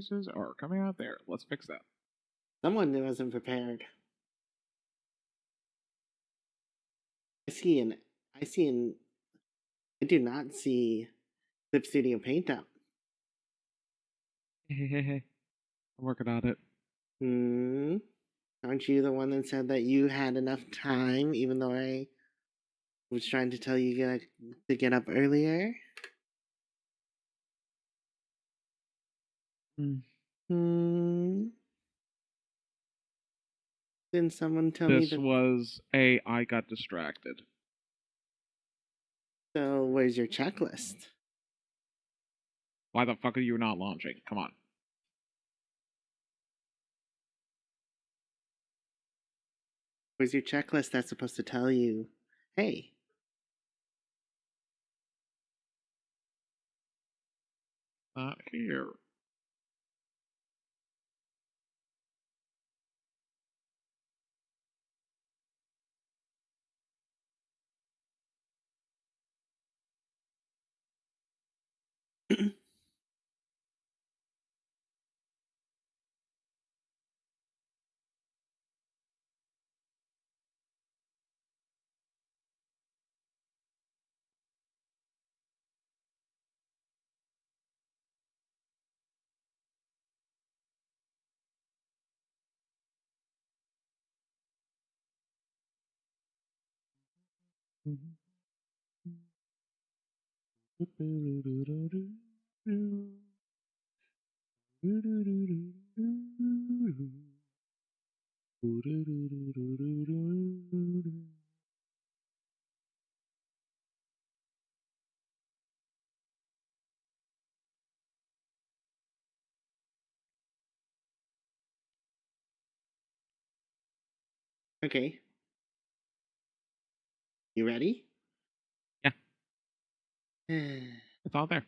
voices are coming out there. Let's fix that. Someone wasn't prepared. I do not see Clip Studio Paint up. I'm working on it. Aren't you the one that said that you had enough time, even though I was trying to tell you to get up earlier? Didn't someone tell me that... This was I got distracted. So, where's your checklist? Why the fuck are you not launching? Come on. Where's your checklist that's supposed to tell you, hey? Not here. Okay. You ready? Yeah. It's all there.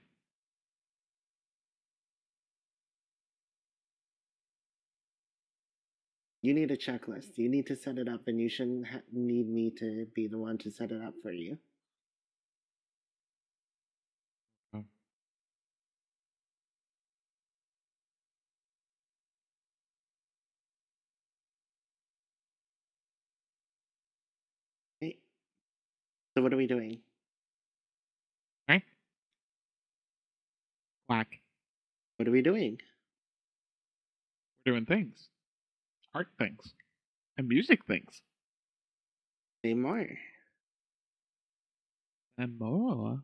You need a checklist. You need to set it up, and you shouldn't need me to be the one to set it up for you. Oh. Hey. So what are we doing? Okay. Quack. What are we doing? We're doing things. Art things. And music things. Say more. And more.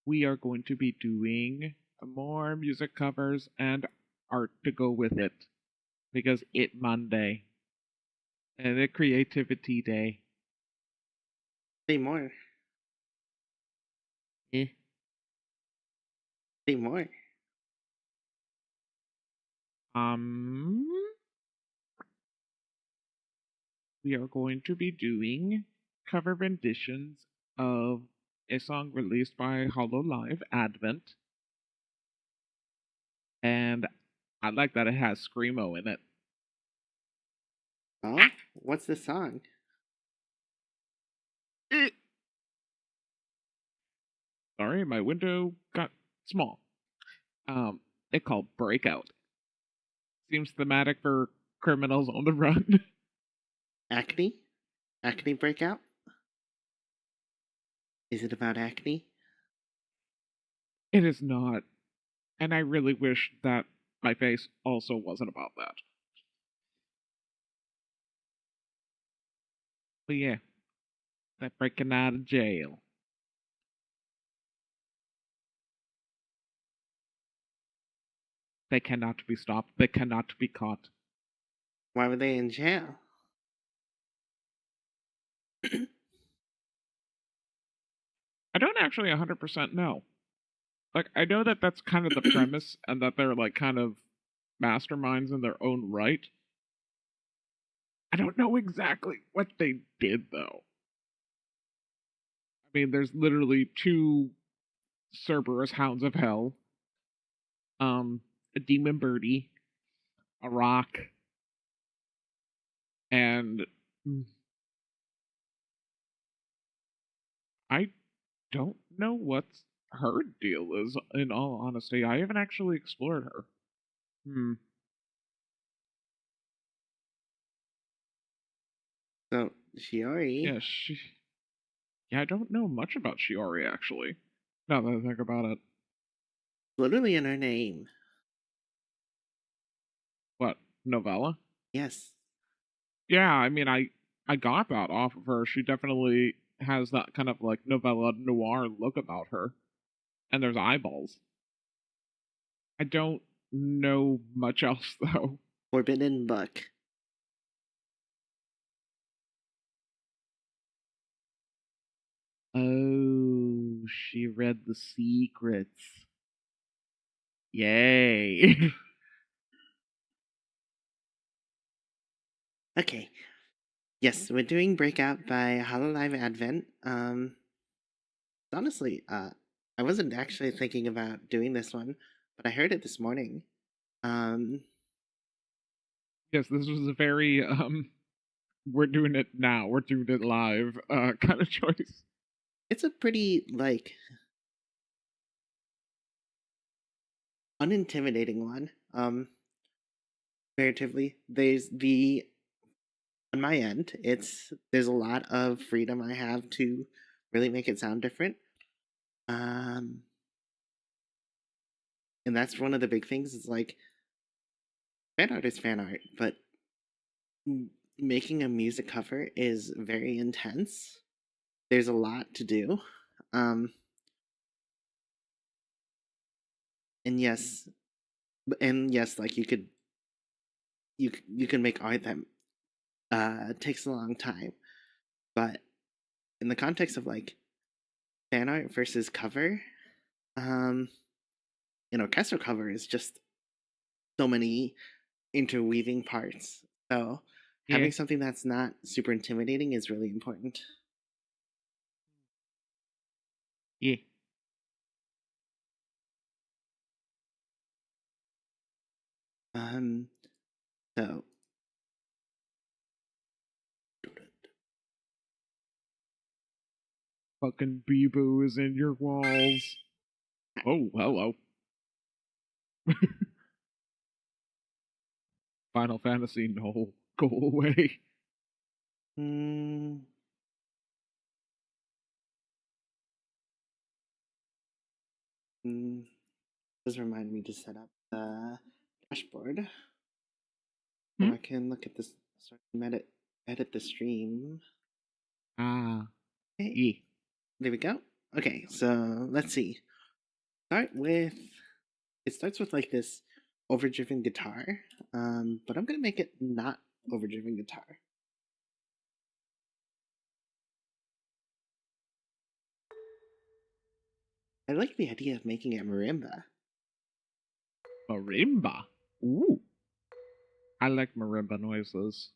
We are going to be doing more music covers and art to go with it. Because it's Monday. And a creativity day. Say more. Eh. Say more. We are going to be doing cover renditions of a song released by Hololive, Advent. And I like that it has Screamo in it. Oh? What's the song? Sorry, my window got small. It's called Breakout. Seems thematic for criminals on the run. Acne? Acne breakout? Is it about acne? It is not. And I really wish that my face also wasn't about that. But yeah, they're breaking out of jail. They cannot be stopped. They cannot be caught. Why were they in jail? I don't actually 100% know. Like, I know that that's kind of the premise, and that they're, like, kind of masterminds in their own right. I don't know exactly what they did, though. I mean, there's literally two Cerberus Hounds of Hell, a Demon Birdie, a Rock, and I don't know what's her deal is, in all honesty. I haven't actually explored her. So, Shiori. Yeah, Yeah, I don't know much about Shiori, actually. Now that I think about it. Literally in her name. What, novella? Yes. Yeah, I mean, I got that off of her. She definitely has that kind of like novella noir look about her. And there's eyeballs. I don't know much else, though. Forbidden book. Oh, she read the secrets. Yay. Okay. Yes, we're doing Breakout by Hololive Advent. Honestly, I wasn't actually thinking about doing this one, but I heard it this morning. Yes, this was a very we're doing it now, we're doing it live kind of choice. It's a pretty, like, unintimidating one. Comparatively, on my end, there's a lot of freedom I have to really make it sound different. And that's one of the big things is like, fan art is fan art, but making a music cover is very intense. There's a lot to do. And yes, like you can make art that takes a long time, but in the context of like fan art versus cover, an orchestral cover is just so many interweaving parts. So Yeah. having something that's not super intimidating is really important. Yeah. So Fucking Bebo is in your walls. Oh, hello. Final Fantasy, no. Go away. mm, does remind me to set up the dashboard so I can look at this, so I can edit the stream. Ah. Okay, Yeah. there we go. Okay, so let's see. It starts with like this overdriven guitar, but I'm gonna make it not overdriven guitar. I like the idea of making it marimba. Marimba? Ooh. I like marimba noises.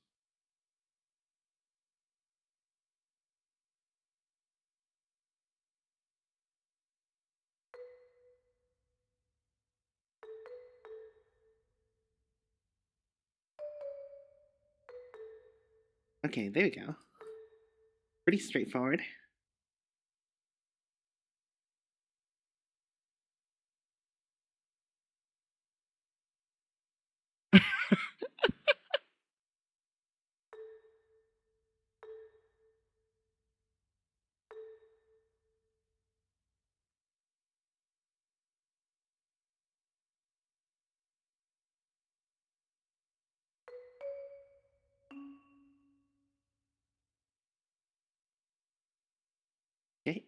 Okay, there we go. Pretty straightforward. Okay.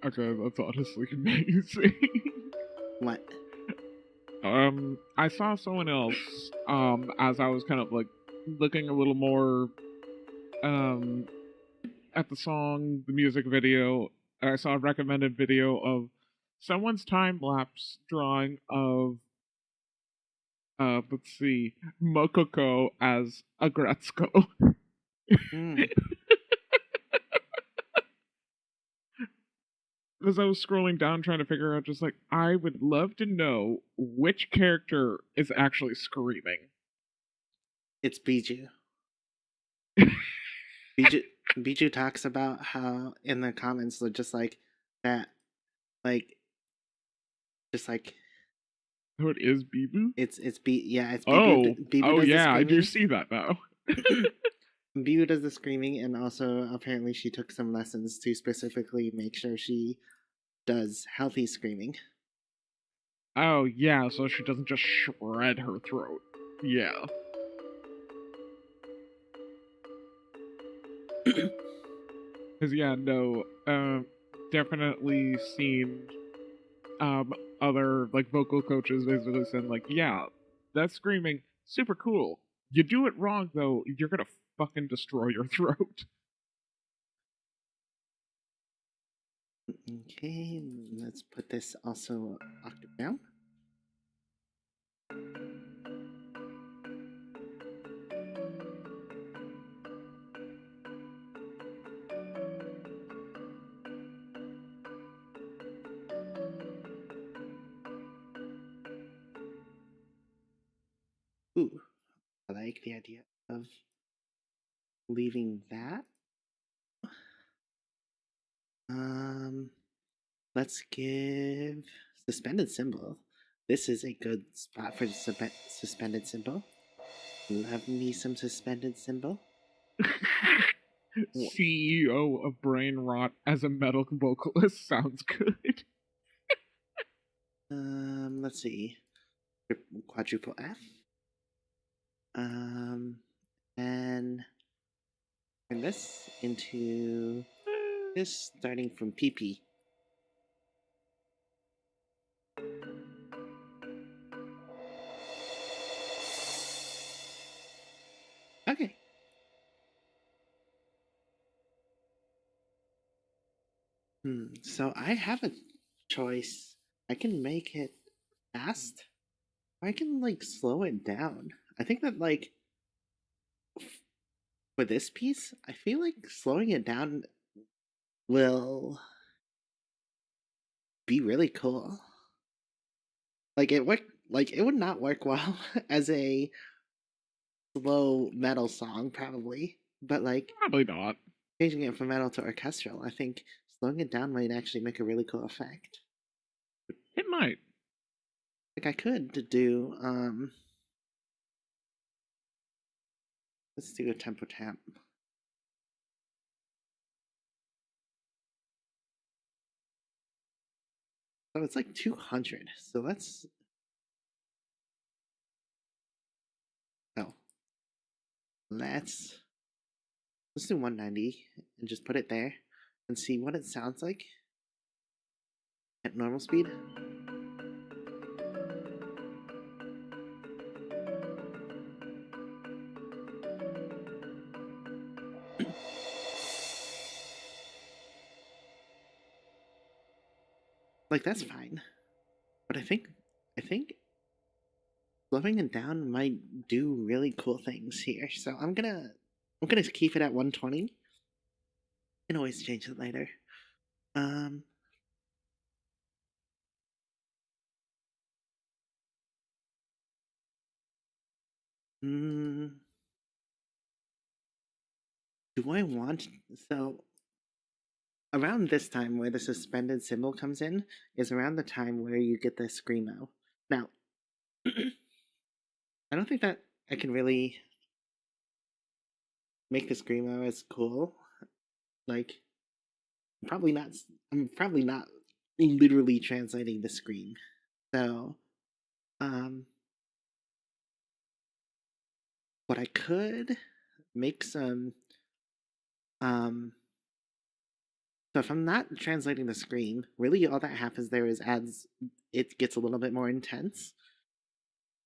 Okay, that's honestly amazing. What? I saw someone else, as I was kind of like looking a little more, at the song, the music video, and I saw a recommended video of someone's time lapse drawing of, let's see, Mokoko as a Gretzko. Mm. As I was scrolling down trying to figure out, just like, I would love to know which character is actually screaming. It's Biju. Biju. Bijou talks about how in the comments they're just like that, like just like Oh, it is Bibu? it's B yeah it's Oh. Bibu Oh, does the yeah, I do screaming. see that now. Bibu does the screaming, and also apparently she took some lessons to specifically make sure she does healthy screaming. Oh, yeah, so she doesn't just shred her throat. Yeah. Because, yeah, no, definitely seen other, like, vocal coaches basically saying, like, yeah, that screaming, super cool. You do it wrong, though, you're gonna fucking destroy your throat. Okay, let's put this also octave down. Ooh, I like the idea of leaving that. Let's give suspended symbol. This is a good spot for suspended symbol. Love me some suspended symbol. CEO of Brain Rot as a metal vocalist sounds good. Let's see. Quadruple F. And turn this into this starting from PP. Okay. So I have a choice. I can make it fast, or I can like slow it down. I think that like for this piece, I feel like slowing it down will be really cool. Like it would not work well as a slow metal song probably, but like Probably not. changing it from metal to orchestral, I think slowing it down might actually make a really cool effect. It might. Like I could do let's do a tempo tap. So it's like 200. So let's oh let's do 190 and just put it there and see what it sounds like at normal speed. Like that's fine. But I think slowing it down might do really cool things here. So I'm gonna keep it at 120. Can always change it later. Um mm, do I want so around this time where the suspended symbol comes in is around the time where you get the screamo. Now I don't think that I can really make the screamo as cool. Like probably not. I'm probably not literally translating the scream. So, um, what I could make some. Um, so if I'm not translating the scream, really all that happens there is as it gets a little bit more intense.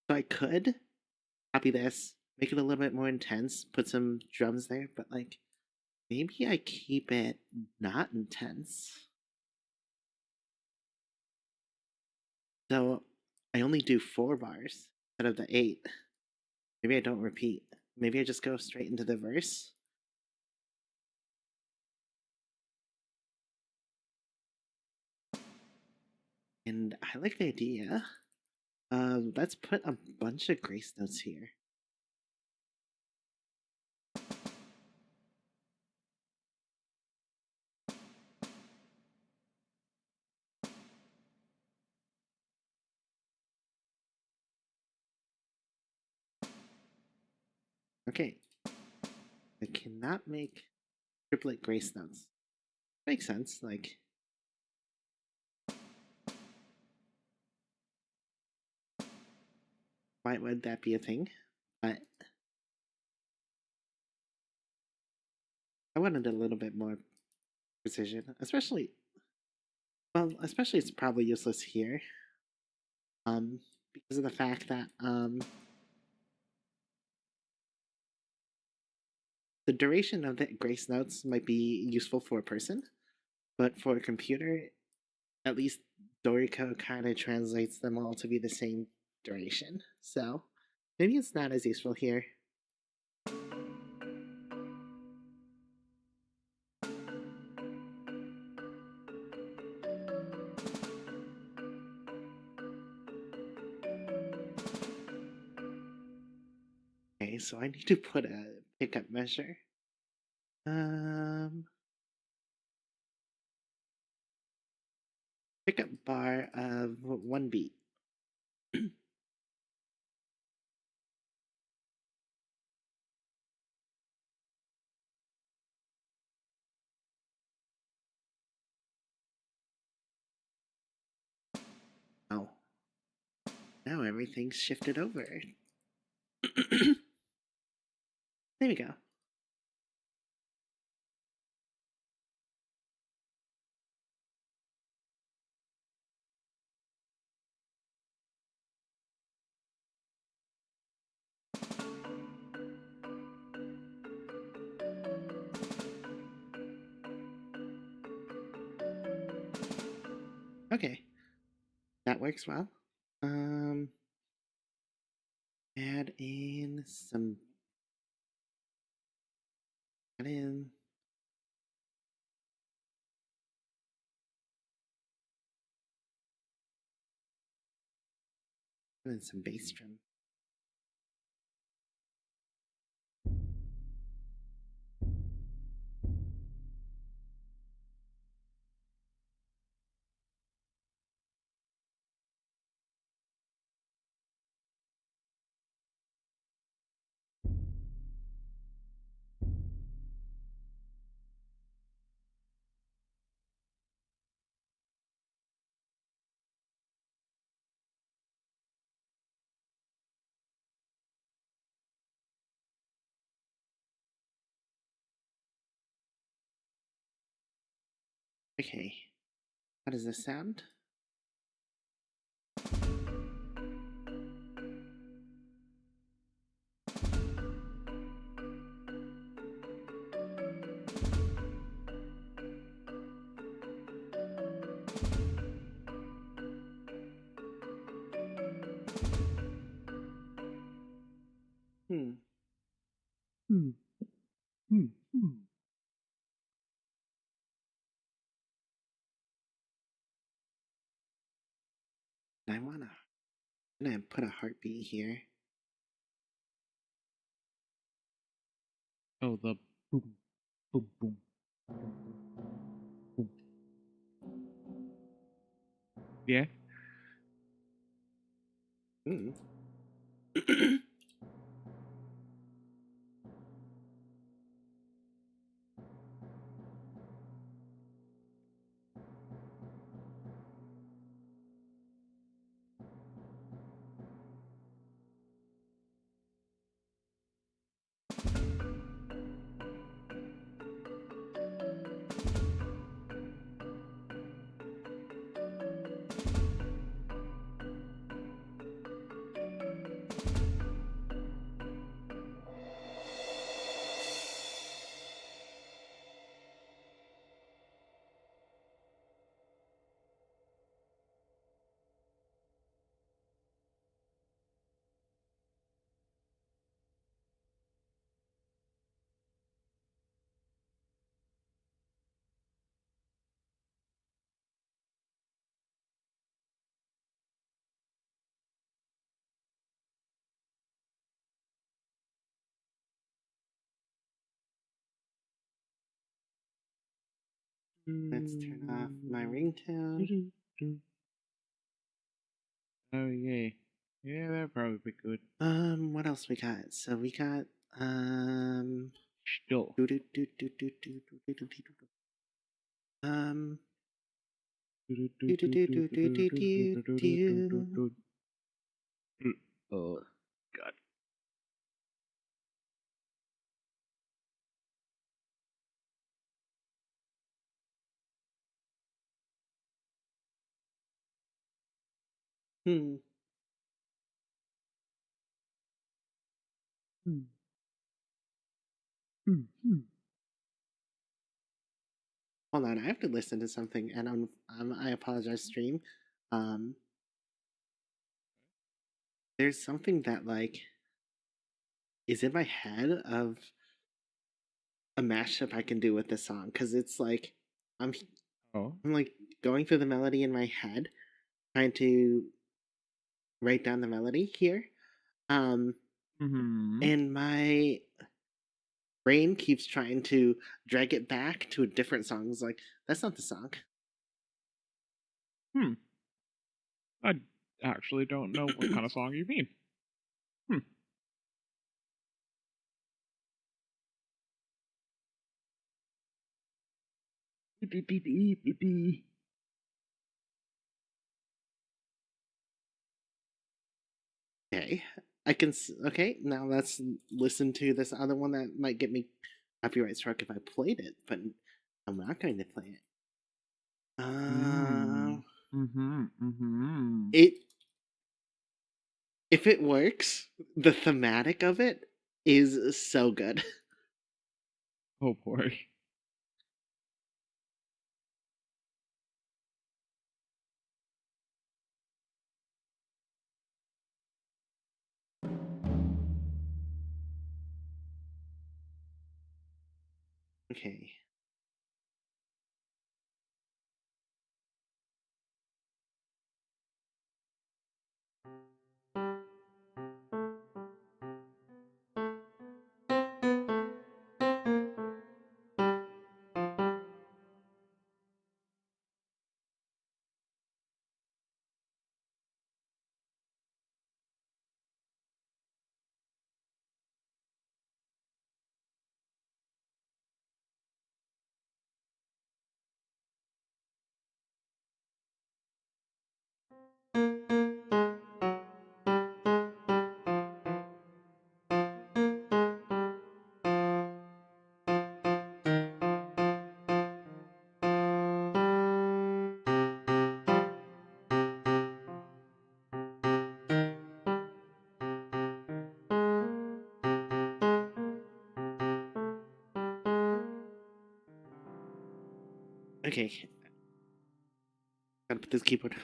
So I could copy this, make it a little bit more intense, put some drums there, but like maybe I keep it not intense. So I only do 4 bars instead of the 8. Maybe I don't repeat. Maybe I just go straight into the verse. And I like the idea. Let's put a bunch of grace notes here. Okay. I cannot make triplet grace notes. Makes sense, like... Why would that be a thing? But... I wanted a little bit more precision, especially... Well, especially it's probably useless here. Because of the fact that, the duration of the grace notes might be useful for a person, but for a computer, at least Dorico kind of translates them all to be the same duration. So maybe it's not as useful here. Okay, so I need to put a pickup measure. Pickup bar of 1 beat. Oh. Now everything's shifted over. There we go. Okay. That works well. Add in some... Add in... Add in some bass drum. Okay. How does this sound? Hmm. I wanna... I'm gonna put a heartbeat here. Oh, the boom, boom, boom, boom. Yeah. Hmm. Let's turn off my ringtone. Oh, yeah. Yeah, that'd probably be good. What else we got? So we got Still. Um. Oh God. Hmm. Hold on, I have to listen to something, and I apologize, stream. Um, there's something that like is in my head of a mashup I can do with this song because it's like I'm Oh. I'm like going through the melody in my head, trying to write down the melody here. And my brain keeps trying to drag it back to a different song. It's like, that's not the song. I actually don't know what kind of song you mean. Okay. Okay, now let's listen to this other one that might get me copyright struck if I played it, but I'm not going to play it. It if it works, the thematic of it is so good. Oh boy. Okay. Okay. Gotta put this keyboard.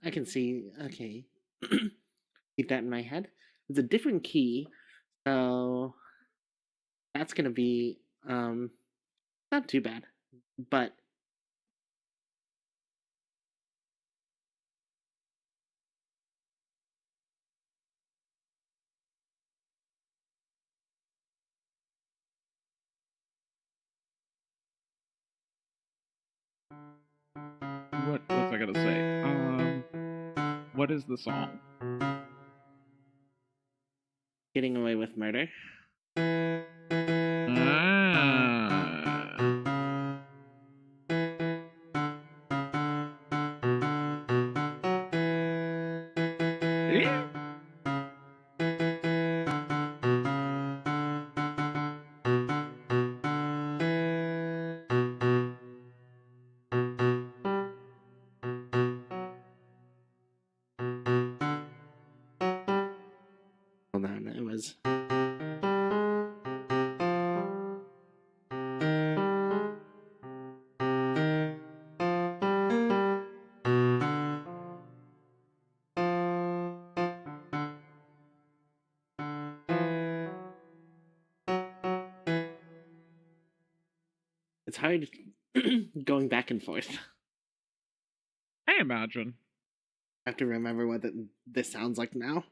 I can see. Okay. Keep that in my head. It's a different key, so that's gonna be not too bad. But What's I gonna say? What is the song? Getting Away with Murder. Yeah. is. It's hard going back and forth. I imagine. I have to remember what this sounds like now.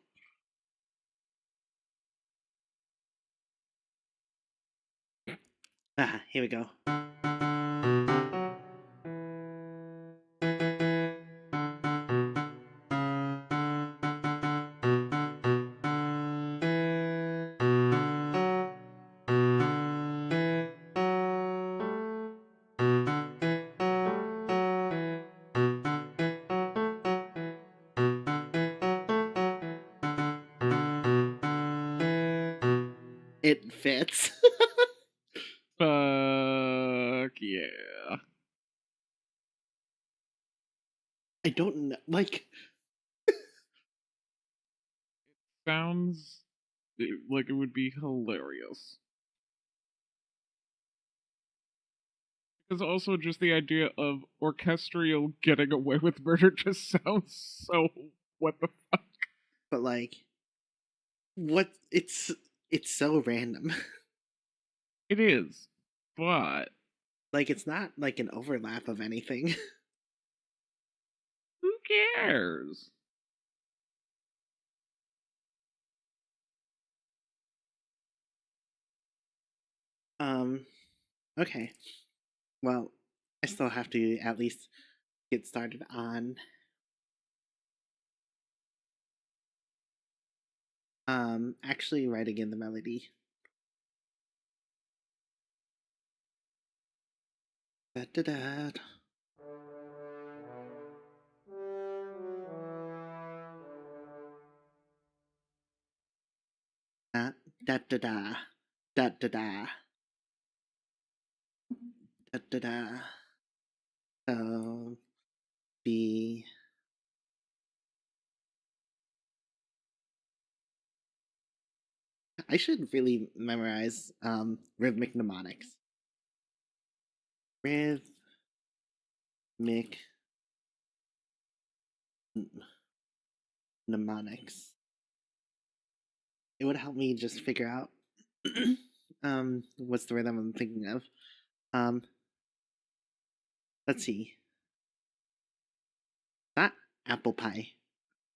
Ah, here we go. It fits. Fuck yeah. I don't know. Like, Sounds like it would be hilarious. Because also just the idea of orchestral getting away with murder just sounds so what the fuck. but like, what? It's so random. It is. But Like, it's not like an overlap of anything. who cares? Okay. Well, I still have to at least get started on actually writing in the melody. Da da da. Da da da da da da da da da da. So B. I should really memorize rhythmic mnemonics. Rhythmic mnemonics. It would help me just figure out what's the rhythm I'm thinking of. Let's see. Not apple pie.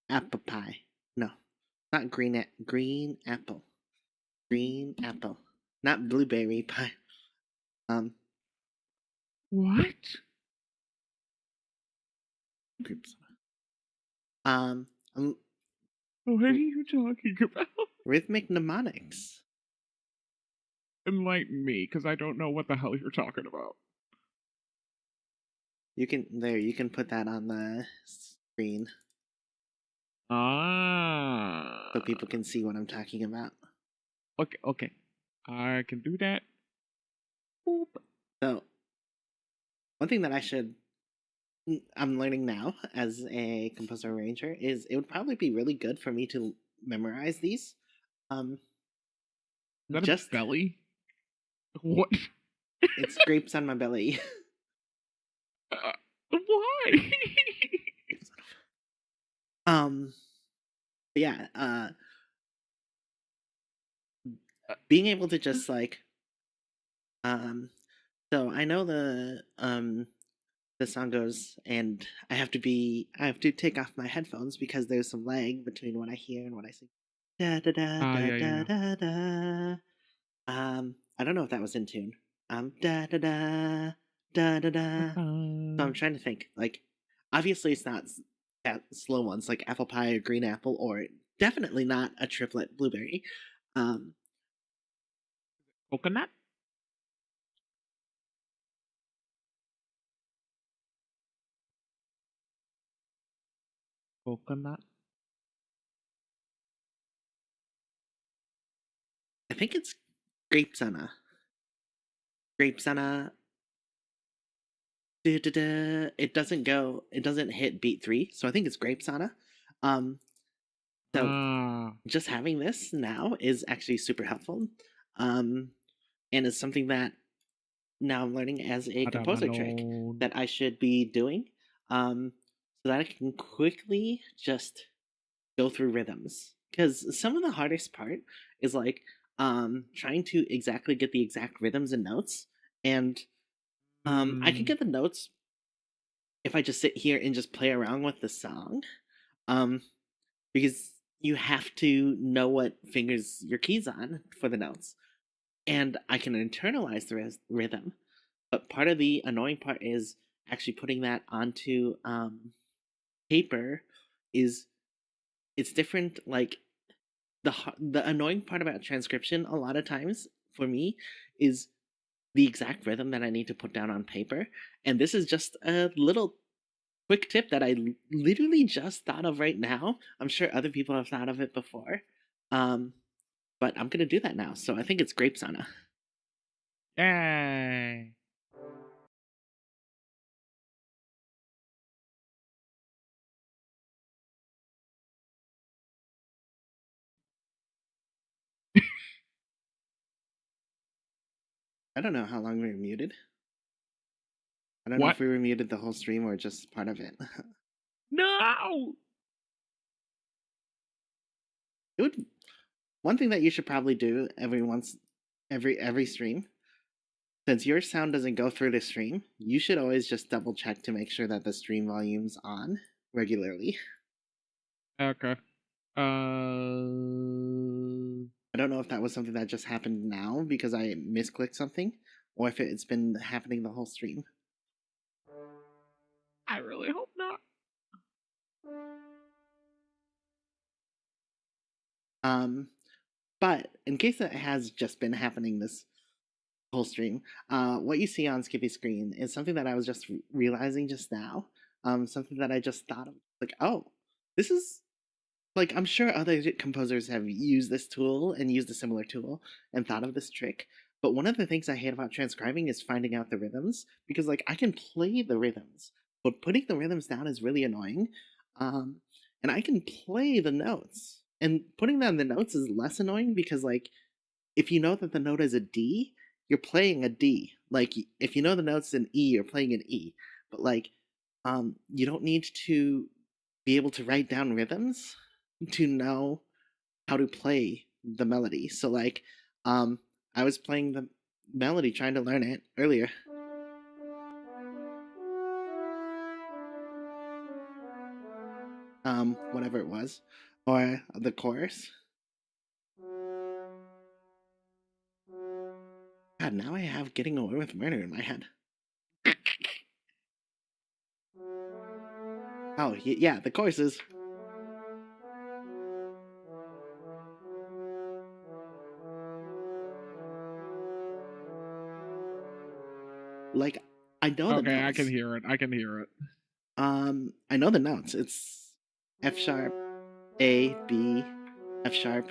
Apple pie. No. Not green apple. Green apple. Not blueberry pie. What? Groups. What are you talking about? Rhythmic mnemonics. Enlighten me, because I don't know what the hell you're talking about. You can put that on the screen Ah. so people can see what I'm talking about. Okay. I can do that. Boop. So, one thing that I'm learning now as a composer arranger is it would probably be really good for me to memorize these. Is that just a belly? What? It scrapes on my belly. Why? Yeah, being able to just like so I know the song goes and I have to take off my headphones because there's some lag between what I hear and what I sing. Da da da da Yeah. da da. I don't know if that was in tune. Da da da da da da. So I'm trying to think. Like, obviously, it's not that slow ones like apple pie or green apple, or definitely not a triplet blueberry. Coconut? Coconut? I think it's grapes on a It doesn't hit beat 3, so I think it's grapes on a. So Ah, just having this now is actually super helpful. And it's something that now I'm learning as a composer trick alone. that I should be doing, so that I can quickly just go through rhythms. Because some of the hardest part is like trying to exactly get the exact rhythms and notes. And I can Hmm. get the notes if I just sit here and just play around with the song. Um, because you have to know what fingers your keys on for the notes. And I can internalize the rhythm. But part of the annoying part is actually putting that onto paper is it's different. Like the annoying part about transcription a lot of times for me is the exact rhythm that I need to put down on paper. And this is just a little quick tip that I literally just thought of right now. I'm sure other people have thought of it before. Um, but I'm gonna do that now. So I think it's grape sauna. Yay. I don't know how long we were muted. I don't know What? if we were muted the whole stream or just part of it. No! It would one thing that you should probably do every stream, since your sound doesn't go through the stream, you should always just double check to make sure that the stream volume's on regularly. Okay. I don't know if that was something that just happened now because I misclicked something, or if it's been happening the whole stream. I really hope not. But in case it has just been happening this whole stream, what you see on Skippy's screen is something that I was just realizing just now. Something that I just thought of, like, oh, this is like I'm sure other composers have used this tool and used a similar tool and thought of this trick. But one of the things I hate about transcribing is finding out the rhythms because like I can play the rhythms, but putting the rhythms down is really annoying. Um, and I can play the notes, and putting down the notes is less annoying because like if you know that the note is a D, you're playing a D. Like if you know the note's an E, you're playing an E. But like you don't need to be able to write down rhythms to know how to play the melody. So like I was playing the melody trying to learn it earlier. Whatever it was. Or the chorus. God, now I have Getting Away with Murder in my head. Oh, yeah, the chorus is. Like, I know the Okay, I can notes. hear it. I can hear it. I know the notes. It's F sharp, A, B, F sharp,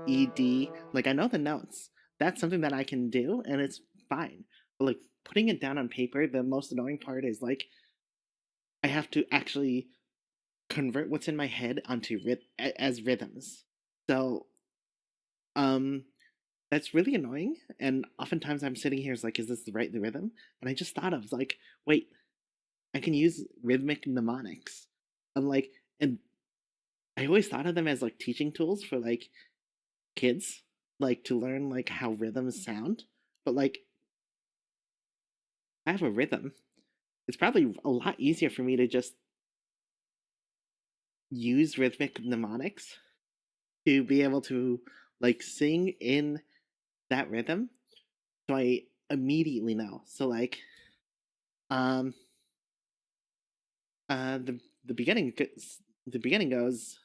E, D. Like, I know the notes. That's something that I can do, and it's fine. But, like, putting it down on paper, the most annoying part is, like, I have to actually convert what's in my head onto as rhythms. So, um, that's really annoying. And oftentimes I'm sitting here, it's like, is this the rhythm? And I just thought of, like, wait, I can use rhythmic mnemonics. I'm like, and I always thought of them as like teaching tools for like kids, like to learn like how rhythms sound. But like, I have a rhythm. It's probably a lot easier for me to just use rhythmic mnemonics to be able to like sing in that rhythm. So I immediately know. So like, um, the beginning, the beginning goes,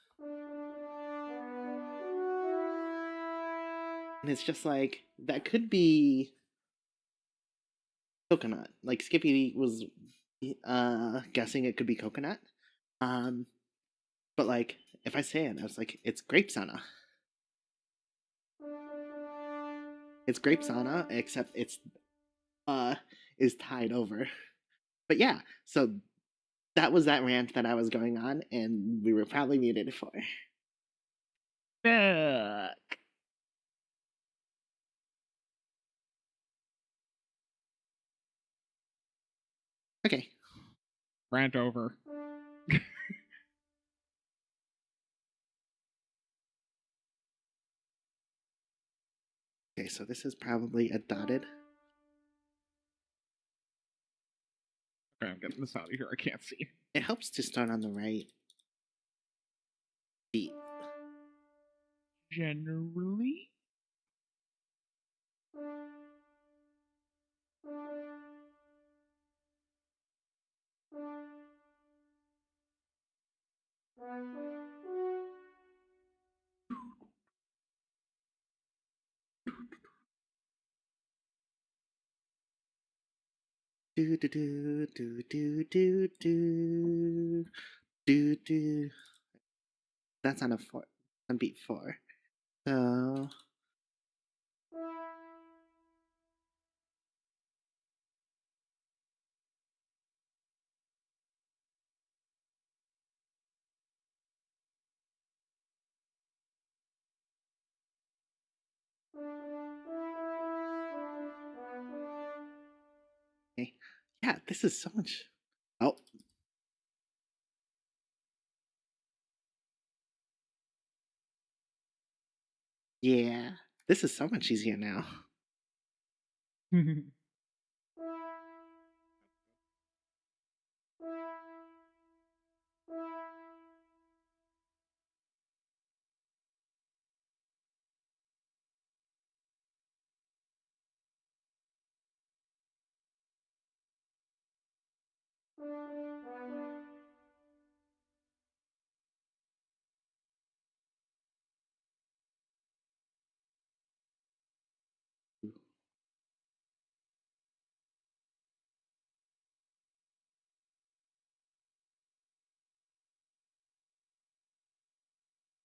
and it's just like that could be coconut. Like Skippy was guessing it could be coconut. Um but like if I say it, I was like, it's grape sauna. It's grape sauna, except it's uh is tied over. But yeah, so that was that rant that I was going on and we were probably muted for. Fuck. Okay. Rant over. Okay, so this is probably a dotted. Okay, I'm getting this out of here. I can't see. It helps to start on the right beat. Generally. Do do do do do do do do do. That's on a 4, on beat 4. So okay. Yeah, this is so much. Oh. Yeah, this is so much easier now.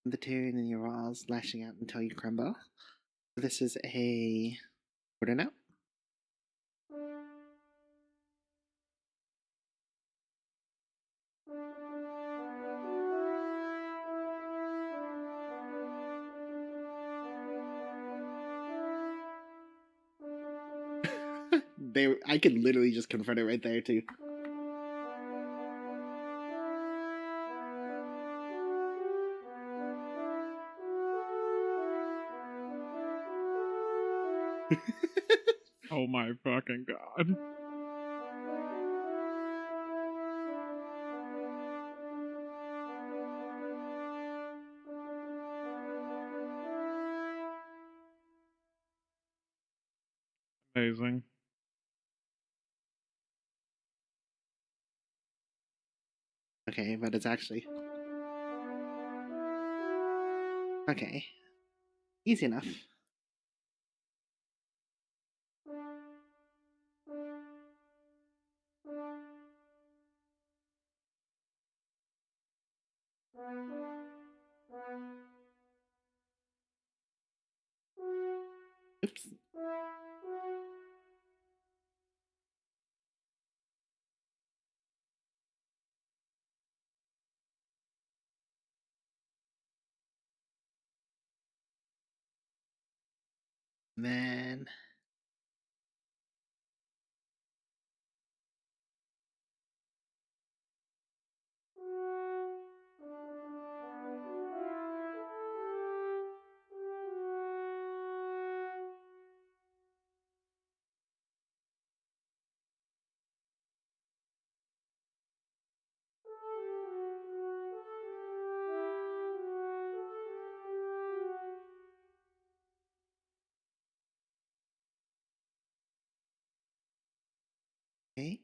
The tear in your walls lashing out until you crumble. This is a quarter note. I could literally just confront it right there too. Oh my fucking god. Amazing. Okay, but it's actually okay. Easy enough. Oops. Man. Okay.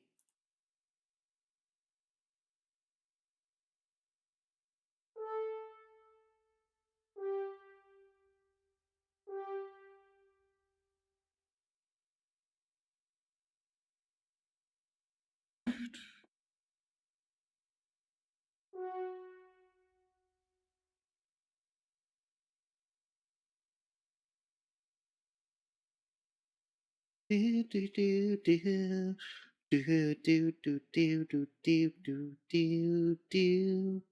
Do do do do do do do do do do do do do.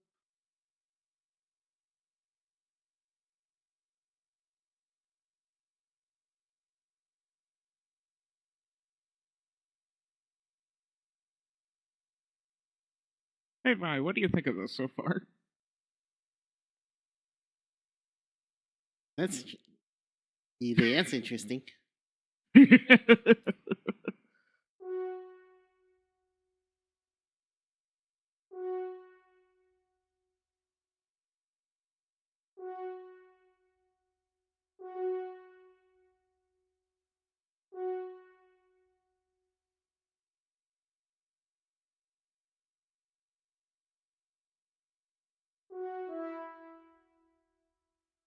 Hey, Vi, what do you think of this so far? That's that's interesting.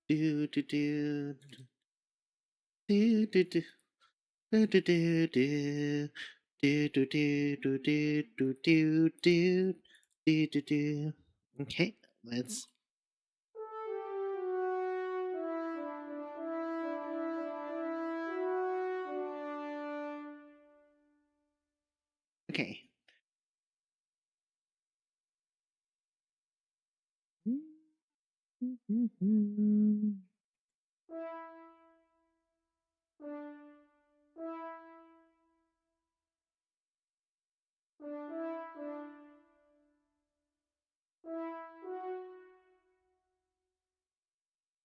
Do do do do do do do do do do do do do do do do do do do do. Okay, let's. Okay.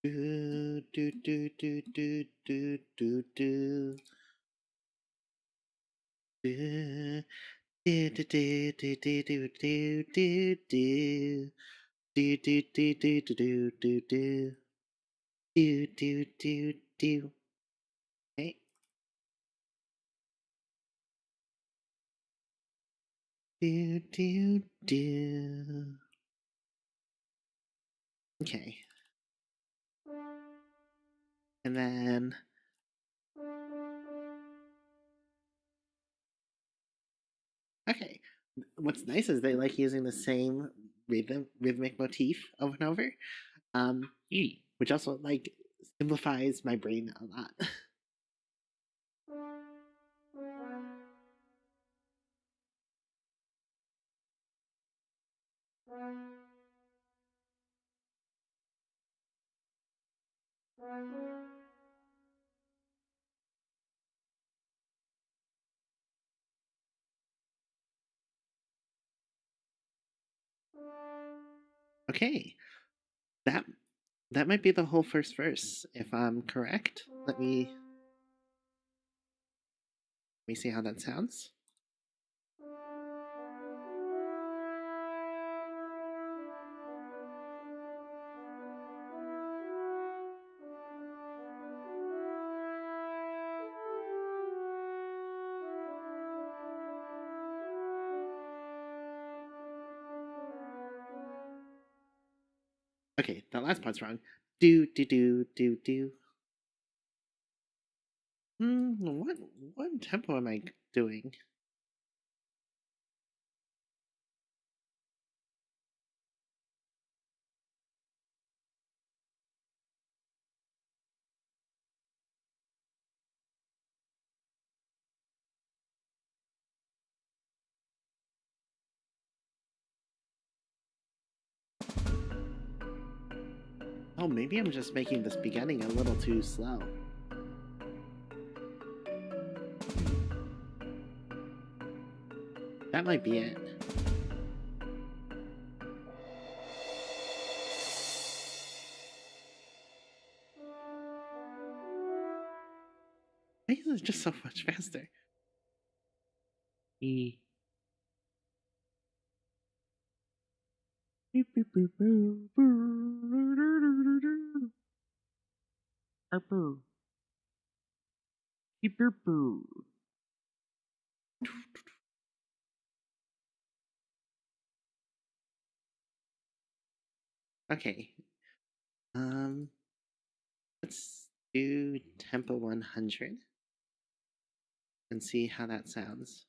Do do do do do do do do. Do do do do do do do do do do. Do do do do do do do do. Do do do do. Okay. Do do do. Okay. And then okay. What's nice is they like using the same rhythmic motif over and over. Which also like simplifies my brain a lot. Okay. That that might be the whole first verse, if I'm correct. Let me see how that sounds. Okay, that last part's wrong. Do do do do do. What tempo am I doing? Oh, maybe I'm just making this beginning a little too slow. That might be it. Why is it just so much faster? E. Okay. Let's do tempo 100 and see how that sounds.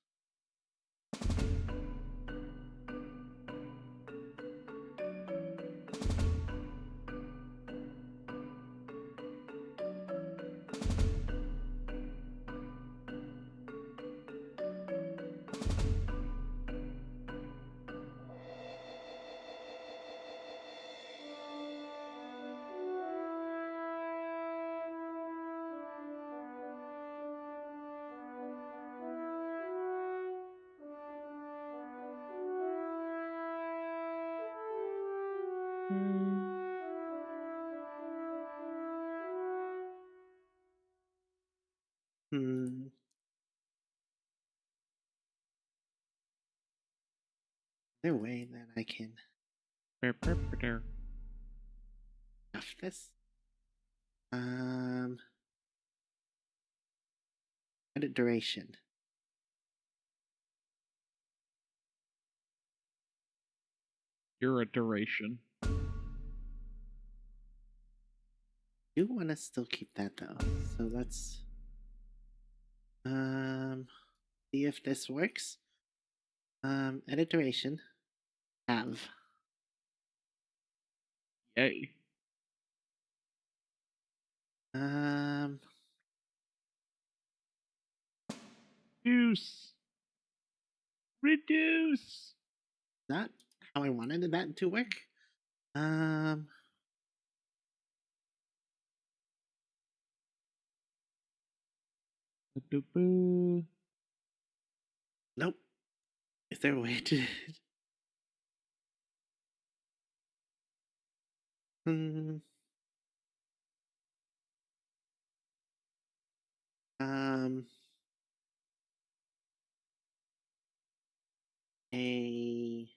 Hmm. Is there a way that I can stuff this? Edit duration. You're a duration. I do want to still keep that though. So let's see if this works. Edit duration. Have. Yay. Reduce. Reduce. Not how I wanted that to work. Nope. Is there a way to? Hmm. Um. A.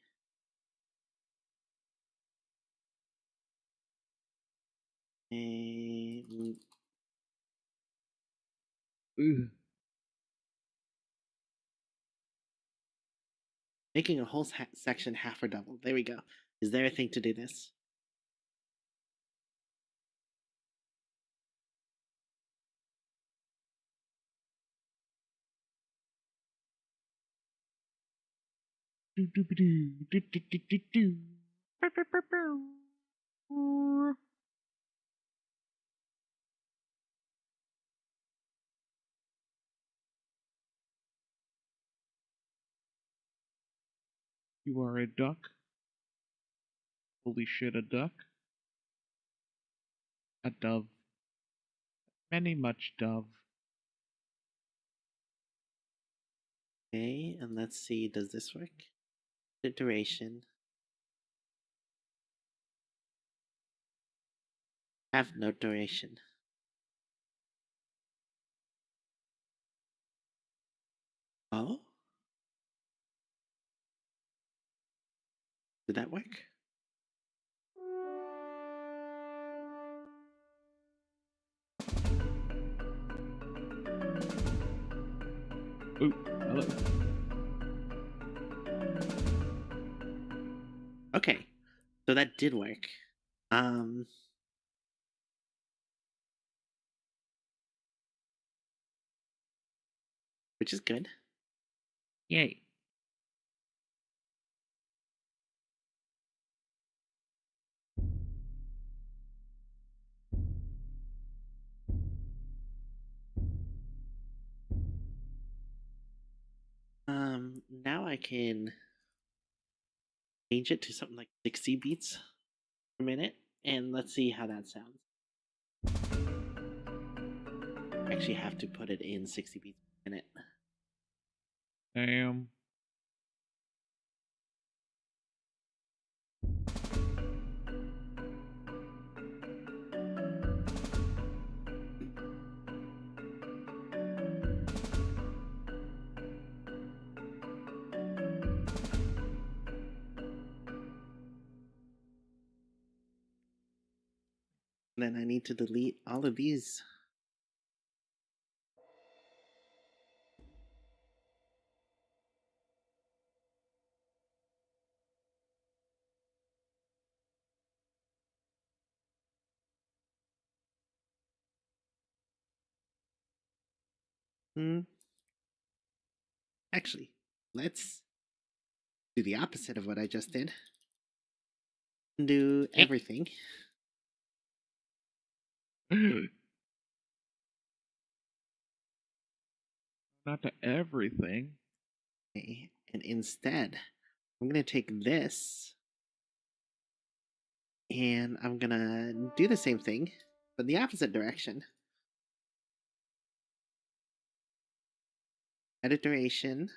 A. Ugh. Making a whole section half or double. There we go. Is there a thing to do this? You are a duck. Holy shit, a duck. A dove. Many much dove. Okay, and let's see, does this work? The duration. Have no duration. Oh? Did that work? Ooh, hello. Okay, so that did work. Which is good. Yay. Now I can change it to something like 60 beats per minute, and let's see how that sounds. I actually have to put it in 60 beats per minute. Damn. Then I need to delete all of these. Actually, let's do the opposite of what I just did. Do everything. Not to everything. Okay, and instead, I'm going to take this and I'm going to do the same thing, but the opposite direction. Edit duration,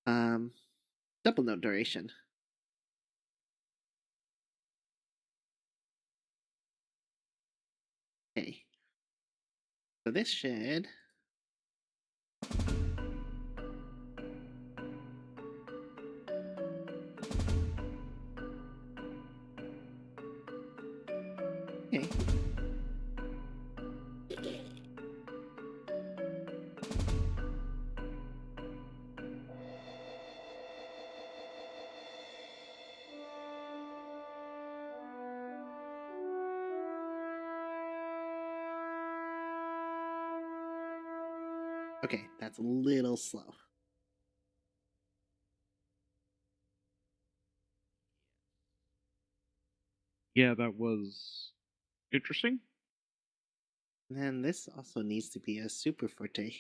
double note duration. So this should... Okay. Okay, that's a little slow. Yeah, that was interesting. And then this also needs to be a super forte.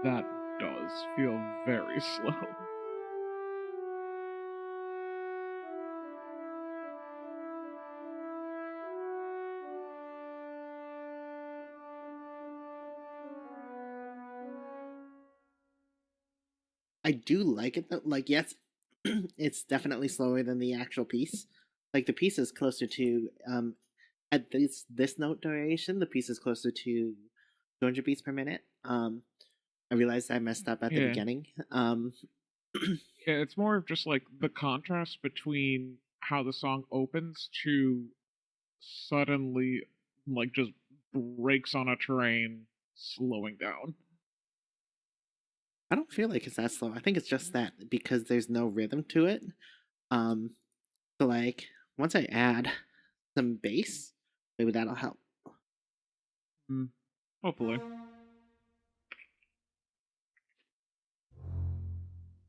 That does feel very slow. I do like it though. Like, yes, it's definitely slower than the actual piece. Like the piece is closer to at this note duration, the piece is closer to 200 beats per minute. I realized I messed up at the Yeah. beginning. Yeah, it's more of just like the contrast between how the song opens to suddenly like just brakes on a train slowing down. I don't feel like it's that slow. I think it's just that because there's no rhythm to it. Um, so like once I add some bass, maybe that'll help. Hopefully.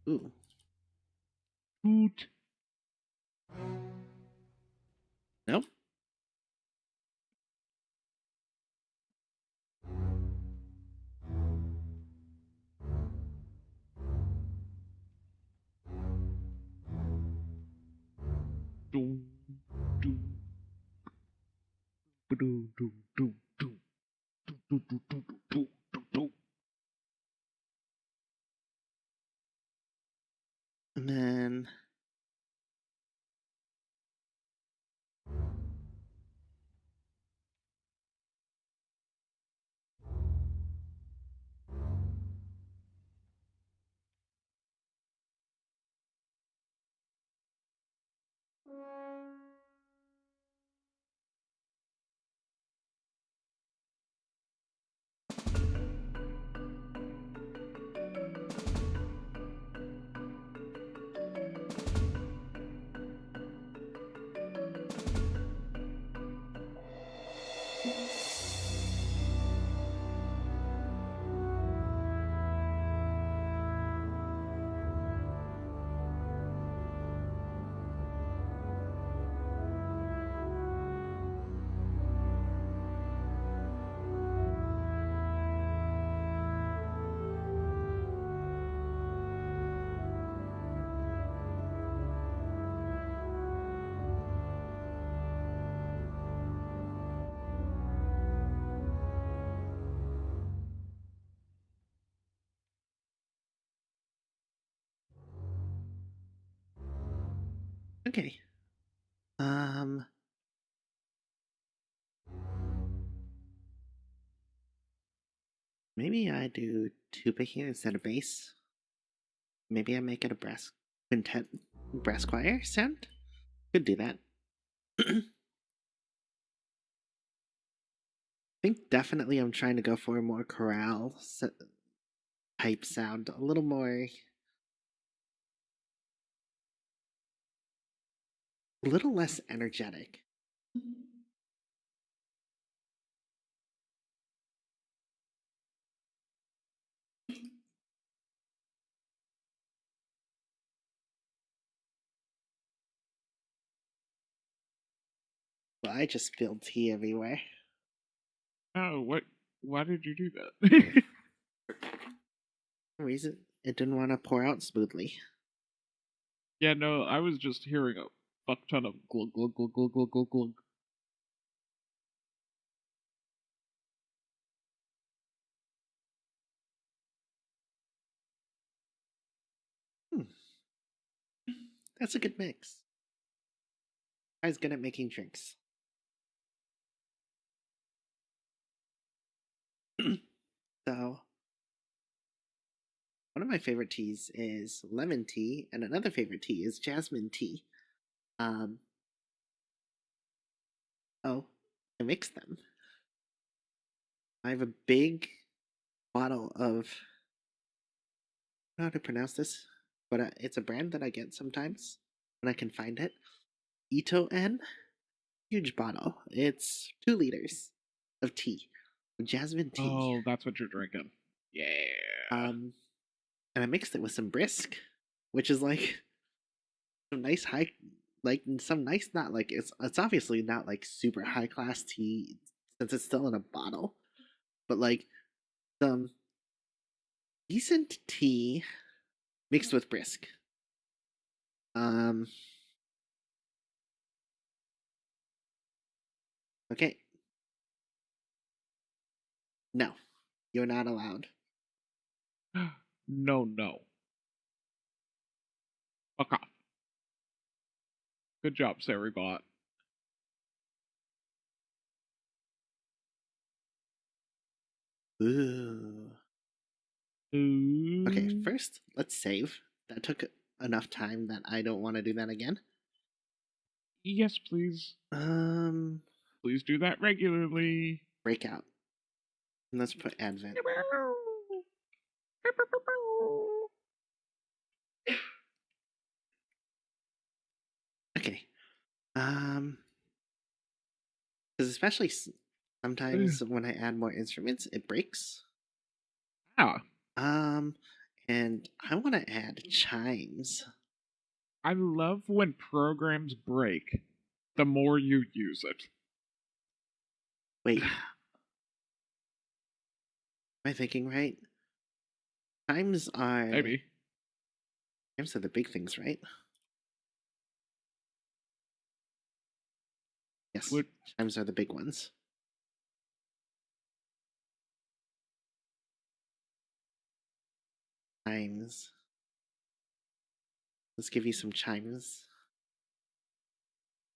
Ooh. Hoot. Nope. Doom, doom, ba-doom, doom, doom, doom, doom, doom, doom, doom, doom, doom, doom. And then okay. Maybe I do tuba here instead of bass. Maybe I make it a brass quintet, brass choir sound. Could do that. I think definitely I'm trying to go for a more chorale type sound, a little more, a little less energetic. Well, I just spilled tea everywhere. Oh, what? Why did you do that? For some reason it didn't want to pour out smoothly. Yeah, no, I was just hearing a fuck ton of glug glug glug glug glug glug glug. Hmm. That's a good mix. Guy's good at making drinks. So, one of my favorite teas is lemon tea, and another favorite tea is jasmine tea. Um, oh, I mix them. I have a big bottle of, I don't know how to pronounce this, but it's a brand that I get sometimes when I can find it. Ito N, huge bottle. It's 2 liters of tea, jasmine tea. Oh, that's what you're drinking. Yeah. And I mixed it with some brisk, which is like some nice high, like some nice, not like it's obviously not like super high class tea since it's still in a bottle, but like some decent tea mixed with brisk. Um, okay, no, you're not allowed. No, no. Fuck off. Good job, Saribot. Ooh. Okay, Ooh. first let's save. That took enough time that I don't want to do that again. Yes, please. Um, Please do that regularly. breakout. And let's put Advent. Okay. Because especially sometimes when I add more instruments, it breaks. Ah, And I want to add chimes. I love when programs break the more you use it. Wait, am I thinking right? Chimes are Maybe. chimes are the big things, right? Yes, Would chimes are the big ones. Chimes. Let's give you some chimes.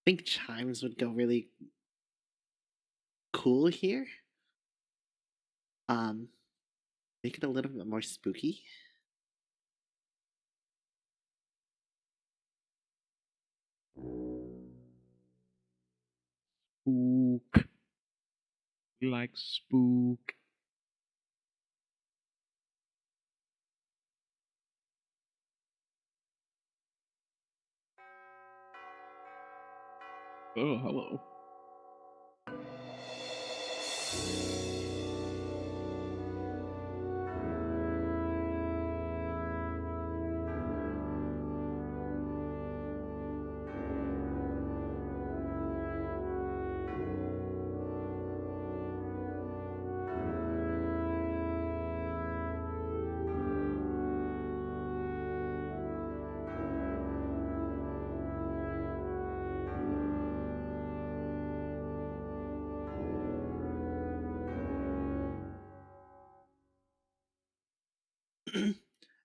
I think chimes would go really cool here. Um, make it a little bit more spooky. spook. We like spook. Oh, hello.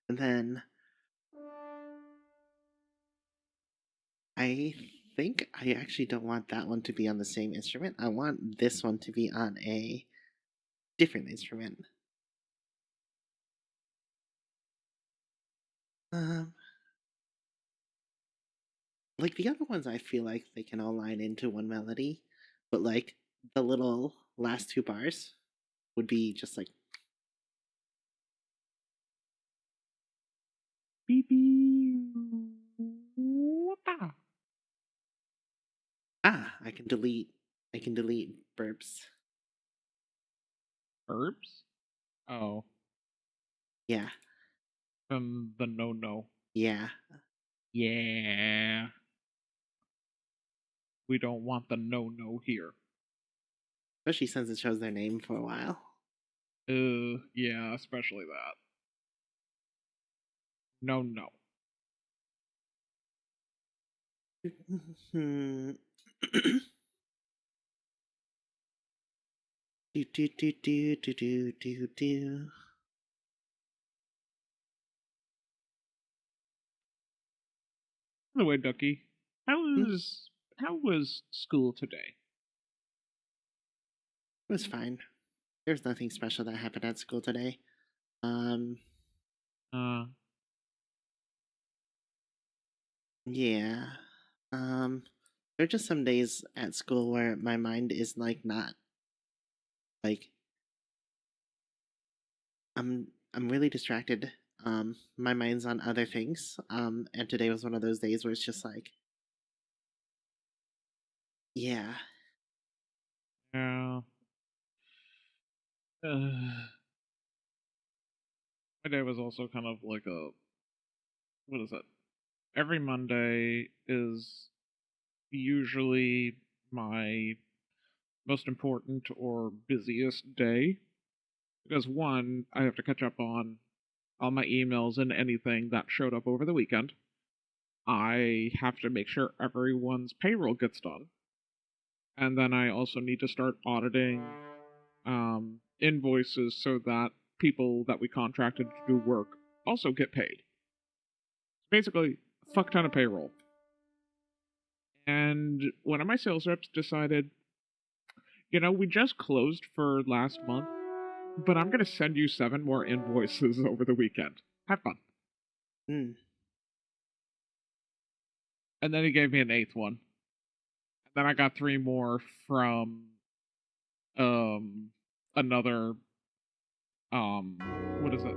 And then I think I actually don't want that one to be on the same instrument. I want this one to be on a different instrument. Um, like the other ones, I feel like they can all line into one melody, but like the little last 2 bars would be just like Beep beep. Whoop-ah. I can delete. I can delete burps. Herbs? Oh, Yeah, then the no no. yeah. Yeah. We don't want the no no here. especially since it shows their name for a while. Yeah, especially that. No, no. Hmm. Do do do do do do do do. By the way, Ducky, how Hmm, was how was school today? it was fine. There's nothing special that happened at school today. Um, Uh, yeah. Um, there are just some days at school where my mind is like not like I'm really distracted. My mind's on other things. And today was one of those days where it's just like, yeah. yeah. My day was also kind of like a what is it? Every Monday is usually my most important or busiest day because one, I have to catch up on all my emails and anything that showed up over the weekend. I have to make sure everyone's payroll gets done. And then I also need to start auditing invoices so that people that we contracted to do work also get paid. Basically, a fuck ton of payroll. And one of my sales reps decided, we just closed for last month, but I'm going to send you 7 more invoices over the weekend. Have fun. Hmm. And then he gave me an 8th one. And then I got 3 more from another what is it?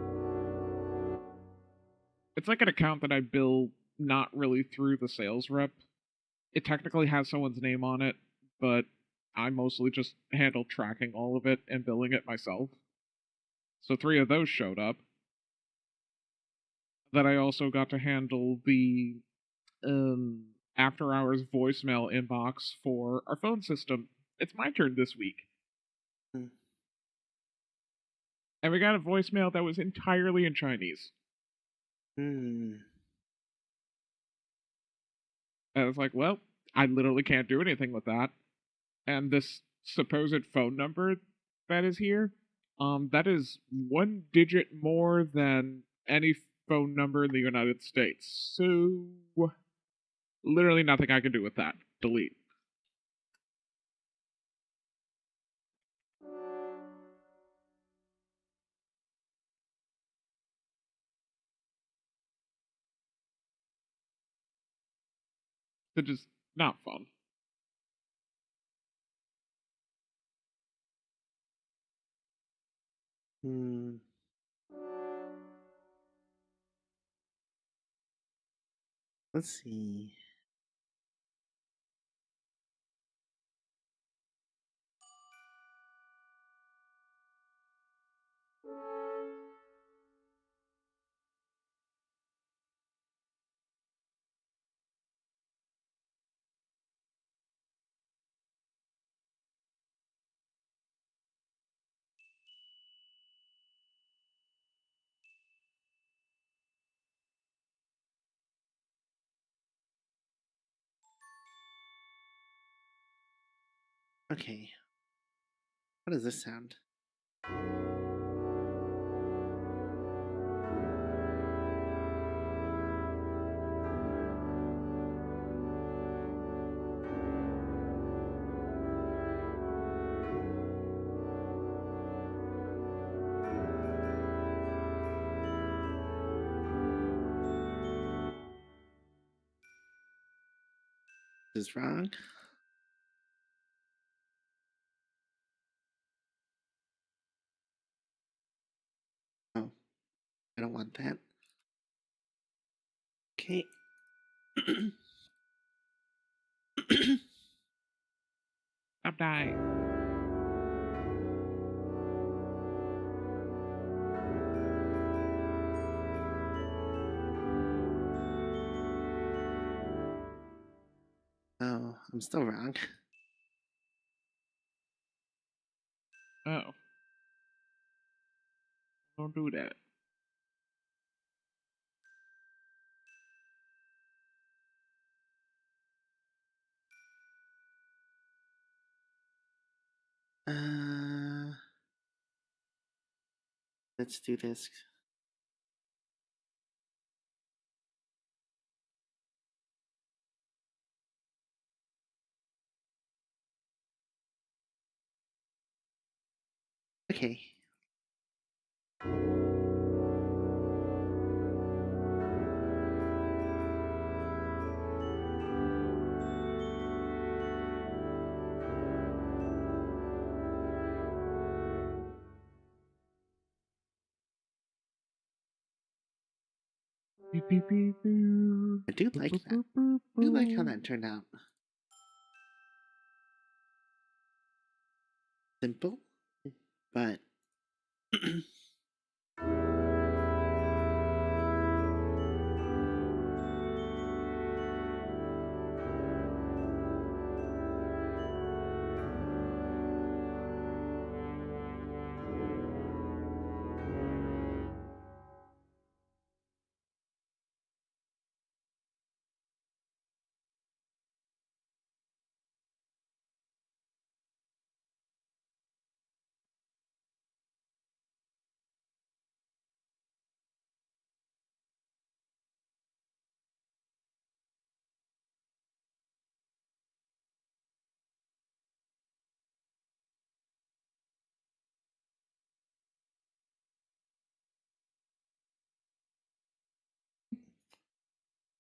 It's like an account that I bill not really through the sales rep. It technically has someone's name on it, but I mostly just handle tracking all of it and billing it myself. So 3 of those showed up. Then I also got to handle the after hours voicemail inbox for our phone system. It's my turn this week. Hmm. And we got a voicemail that was entirely in Chinese. Hmm. And I was like, well, I literally can't do anything with that. And this supposed phone number that is here, that is 1 digit more than any phone number in the United States. So, literally nothing I can do with that. Delete. It's just not fun. Hmm. Let's see. Okay. What does this sound? This is wrong. Oh, I don't want that. Okay. Stop dying. Oh, I'm still wrong. Oh. Don't do that. Let's do this. Okay. Beep, beep, beep, beep. I do Boop, like boop, that. boop, boop, I do like how boop. that turned out. Simple, but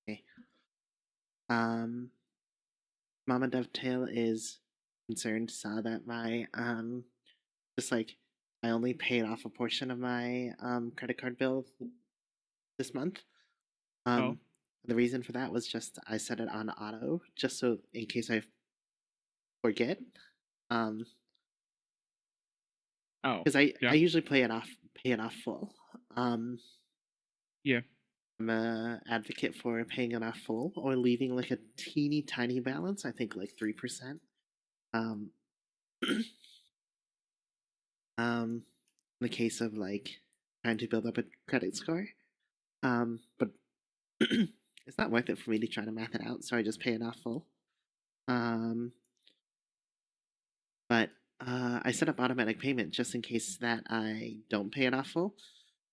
okay. Um, Mama Dovetail is concerned, saw that my just like I only paid off a portion of my credit card bill this month. Oh. The reason for that was just I set it on auto just so in case I forget. Oh. Because I Yeah. usually pay it off full. Yeah. I'm a advocate for paying it off full or leaving like a teeny tiny balance. I think like 3%. Um, in the case of like trying to build up a credit score. But it's not worth it for me to try to math it out, so I just pay it off full. Um, but I set up automatic payment just in case that I don't pay it off full.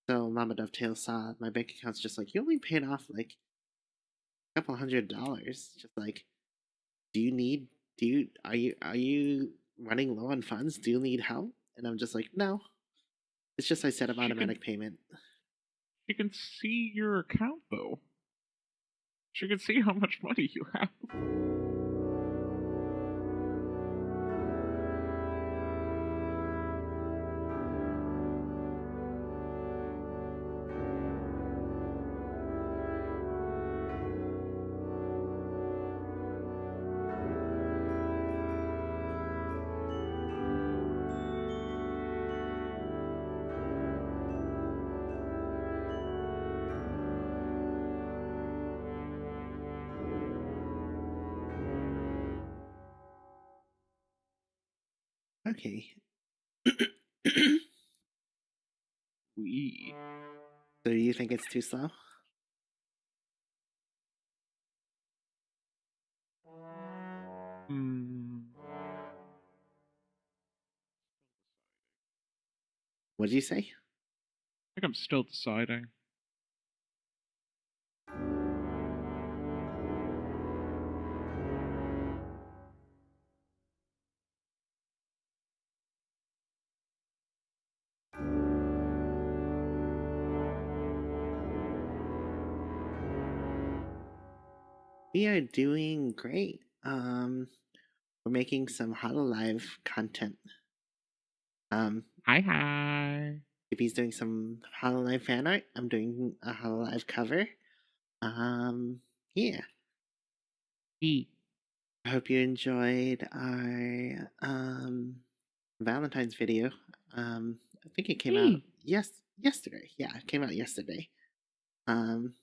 So Mama Dovetail saw my bank account's just like, you only paid off like a couple $100. Just like, are you running low on funds? Do you need help? And I'm just like, no. It's just I set up She can automatic payment. she can see your account though. She can see how much money you have. Okay. We. So you think it's too slow? Hmm. What did you say? I think I'm still deciding. We are doing great. We're making some Hololive content. Hi, hi. If he's doing some Hololive fan art, I'm doing a Hololive cover. Yeah. E. I hope you enjoyed our Valentine's video. I think it came out E. yesterday. Yeah, it came out yesterday. Um,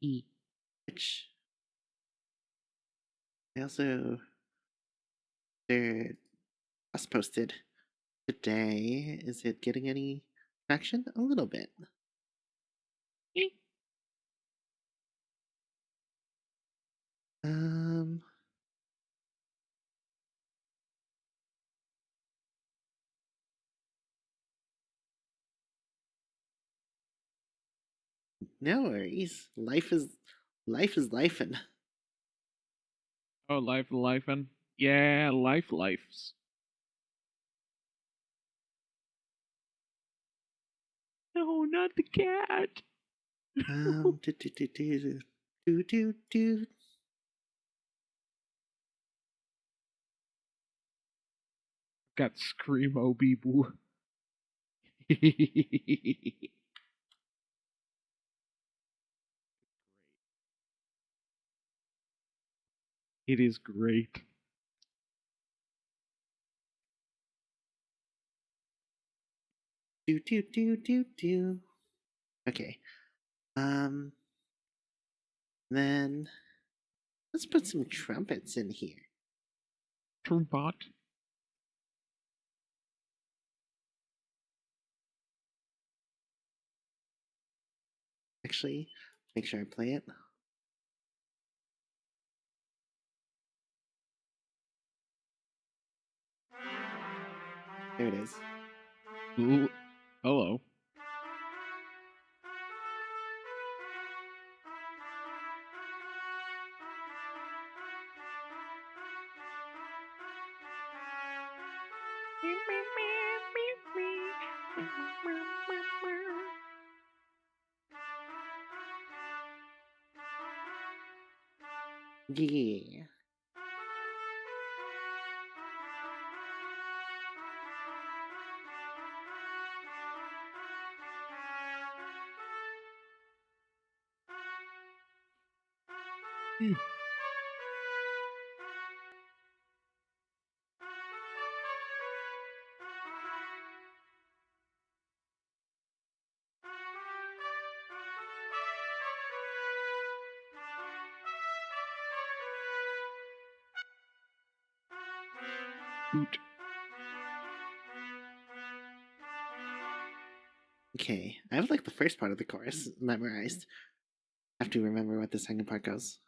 E. which I also They're just posted today. Is it getting any traction? A little bit. Um, no worries. Life is lifing. Oh, lifing. Yeah, lifes. No, not the cat. Do do do do do do do. Got screamo people. It is great. Do do do do do. Okay. Then let's put some trumpets in here. Trumpet. Actually, make sure I play it. There it is. Ooh, hello. Yeah. Hoot. Okay, I have like the first part of the chorus memorized. I have to remember what the second part goes.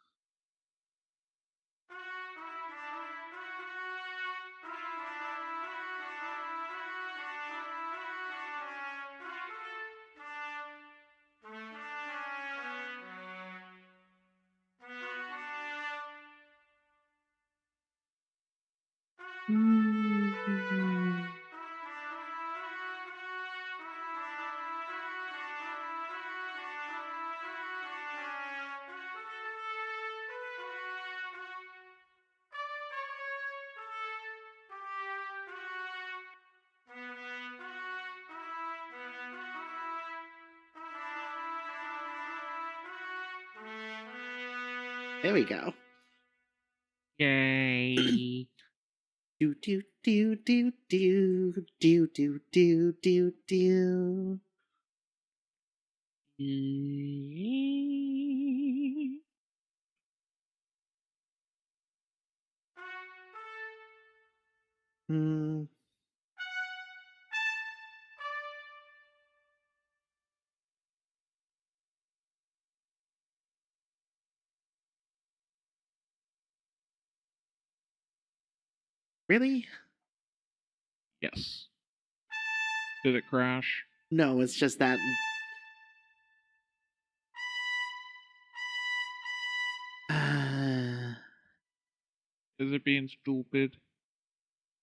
There we go. Yay. Do do do do do do do do do do. Hmm. Really? Yes. Did it crash? No, it's just that. Is it being stupid?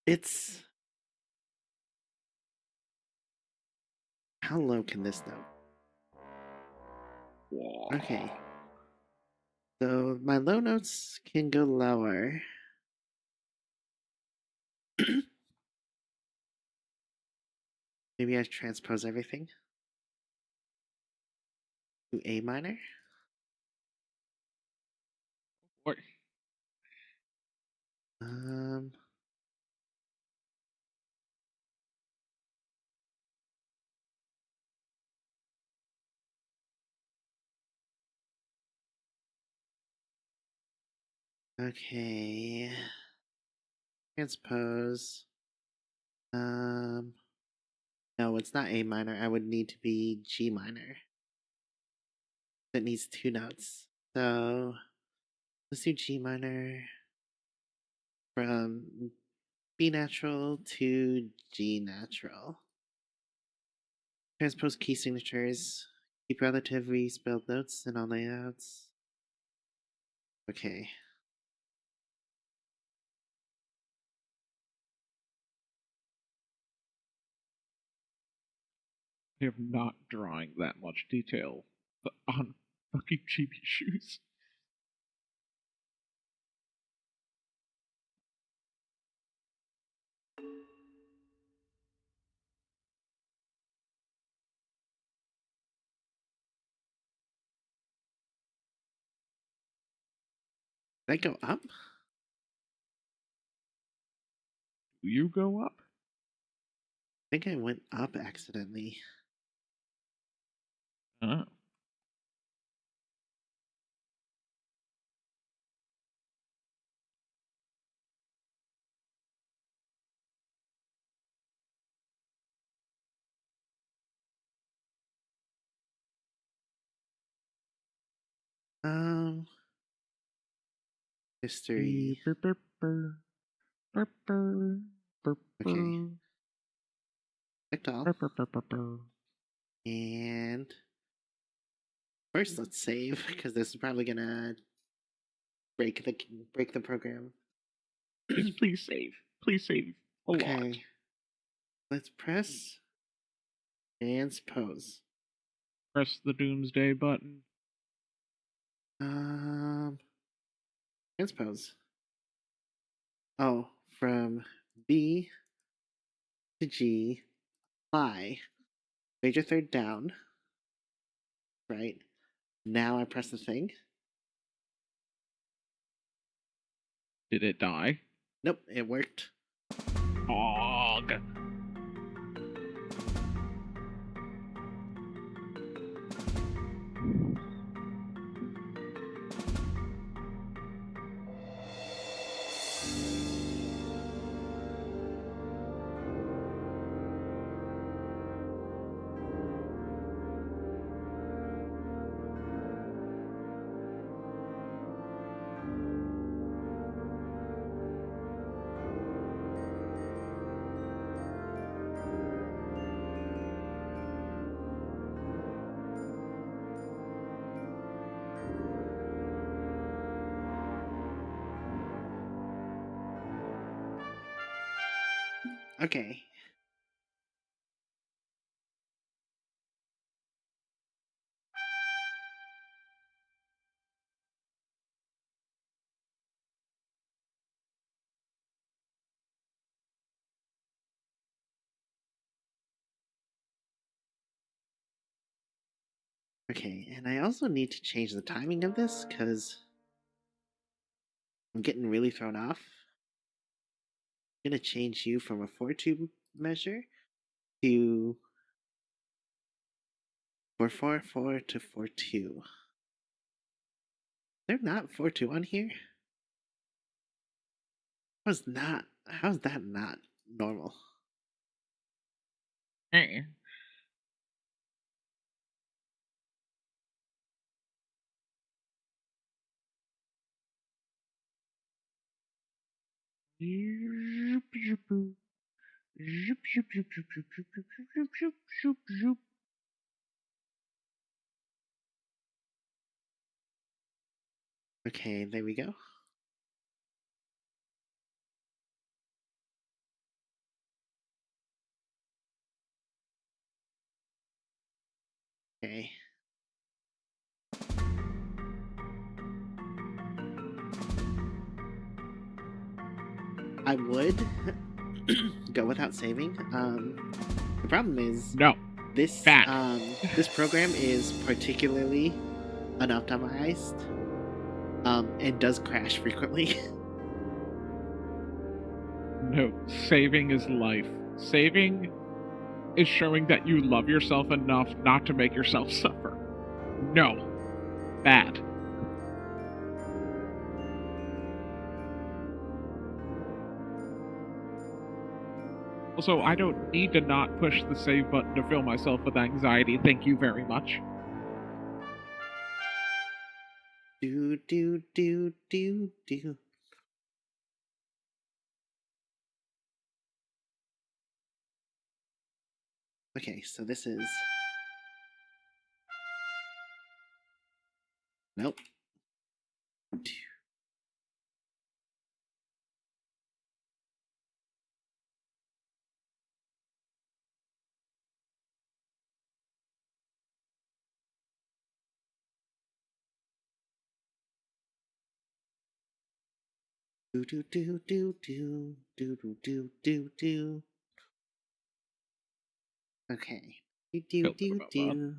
It's. How low can this note? Okay. So my low notes can go lower. Maybe I transpose everything to A minor. What? Um. Okay. transpose. No, it's not A minor. I would need to be G minor. It needs 2 notes. So let's do G minor from B natural to G natural. Transpose key signatures. Keep relatively spelled notes in all layouts. Okay. I am not drawing that much detail on fucking chibi shoes. Did I go up? Do you go up? I think I went up accidentally. Oh. History. Okay. Clicked all. And first, let's save because this is probably gonna break the program. Please save. Please save a lot. Okay. Let's press transpose. Press the doomsday button. Transpose. Oh, from B to G, apply. Major third down. Right. Now I press the thing. Did it die? Nope, it worked. Hog. Okay. Okay, and I also need to change the timing of this because I'm getting really thrown off. I'm gonna change you from a 4-2 measure to 4-4-4 to 4-2. They're not 4-2 on here. How's that not normal? Hey. Okay, there we go. Okay. I would go without saving. The problem is No. this Bad. this program is particularly unoptimized and does crash frequently. No. Saving is life. Saving is showing that you love yourself enough not to make yourself suffer. No. Bad. Also, I don't need to not push the save button to fill myself with anxiety. Thank you very much. Do, do, do, do, do. Okay, so this is... Nope. Do, do, do, do, do, do, do, do, do, do. Okay. Do, do, do, do.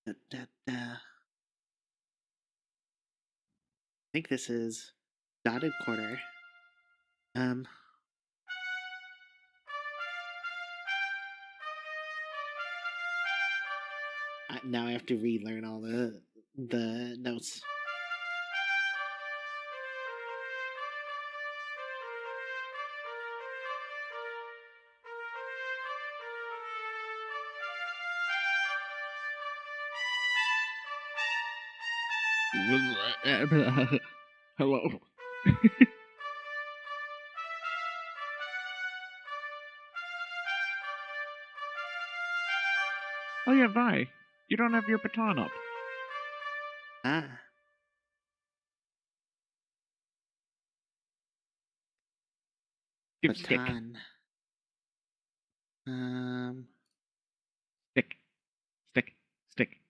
Da, da, da. I think this is dotted quarter. Now I have to relearn all the notes. Hello. Oh yeah, Vi. You don't have your baton up. Ah. Give stick. Baton. Stick. Stick. Stick.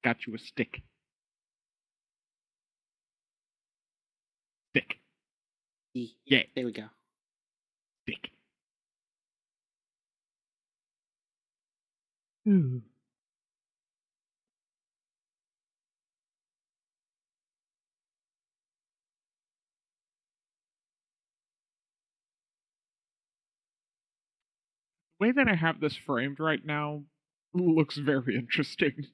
Got you a stick. Stick. Yeah. There we go. Stick. Ooh. The way that I have this framed right now looks very interesting.